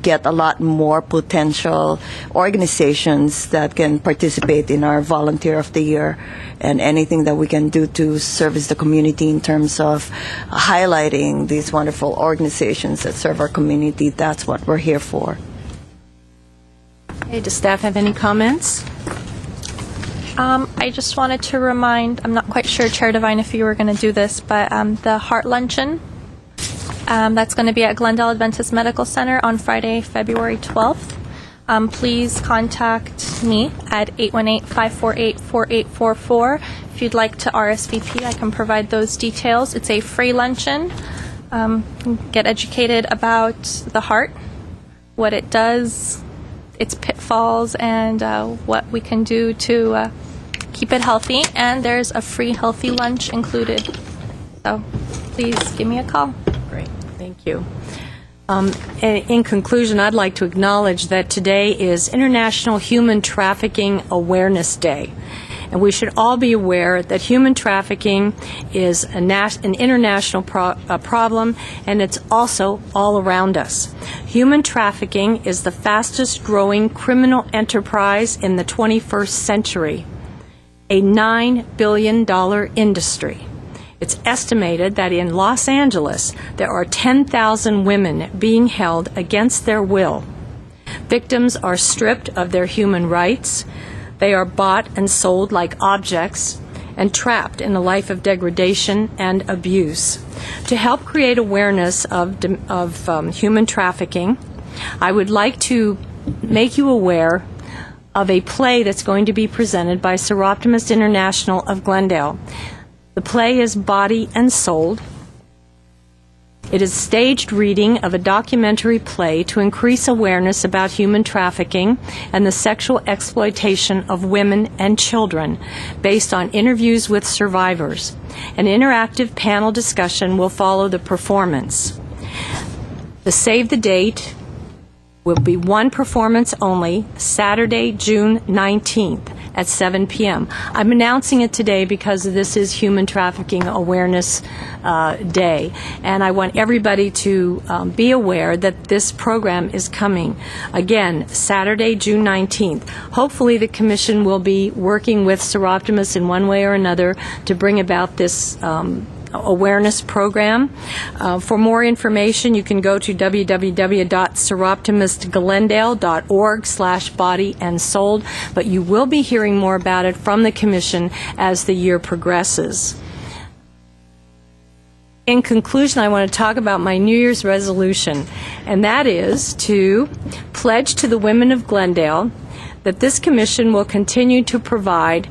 get a lot more potential organizations that can participate in our Volunteer of the Year, and anything that we can do to service the community in terms of highlighting these wonderful organizations that serve our community. That's what we're here for. Okay, does staff have any comments? I just wanted to remind, I'm not quite sure, Chair Devine, if you were going to do this, but the Heart Luncheon, that's going to be at Glendale Adventist Medical Center on Friday, February 12th. Please contact me at 818-548-4844. If you'd like to RSVP, I can provide those details. It's a free luncheon. Get educated about the heart, what it does, its pitfalls, and what we can do to keep it healthy. And there's a free healthy lunch included. So please give me a call. Great, thank you. In conclusion, I'd like to acknowledge that today is International Human Trafficking Awareness Day. And we should all be aware that human trafficking is an international problem, and it's also all around us. Human trafficking is the fastest growing criminal enterprise in the 21st century, a $9 billion industry. It's estimated that in Los Angeles, there are 10,000 women being held against their will. Victims are stripped of their human rights. They are bought and sold like objects and trapped in a life of degradation and abuse. To help create awareness of human trafficking, I would like to make you aware of a play that's going to be presented by Seroptimus International of Glendale. The play is Body and Sold. It is a staged reading of a documentary play to increase awareness about human trafficking and the sexual exploitation of women and children, based on interviews with survivors. An interactive panel discussion will follow the performance. The save the date will be one performance only, Saturday, June 19th at 7 p.m. I'm announcing it today because this is Human Trafficking Awareness Day, and I want everybody to be aware that this program is coming. Again, Saturday, June 19th. Hopefully the Commission will be working with Seroptimus in one way or another to bring about this awareness program. For more information, you can go to www.seroptimusglendale.org/body and sold, but you will be hearing more about it from the Commission as the year progresses. In conclusion, I want to talk about my New Year's resolution, and that is to pledge to the women of Glendale that this Commission will continue to provide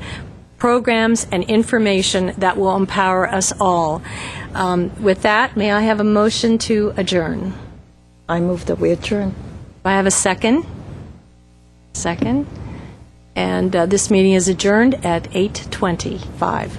programs and information that will empower us all. With that, may I have a motion to adjourn? I move that we adjourn. Do I have a second? Second. And this meeting is adjourned at 8:25.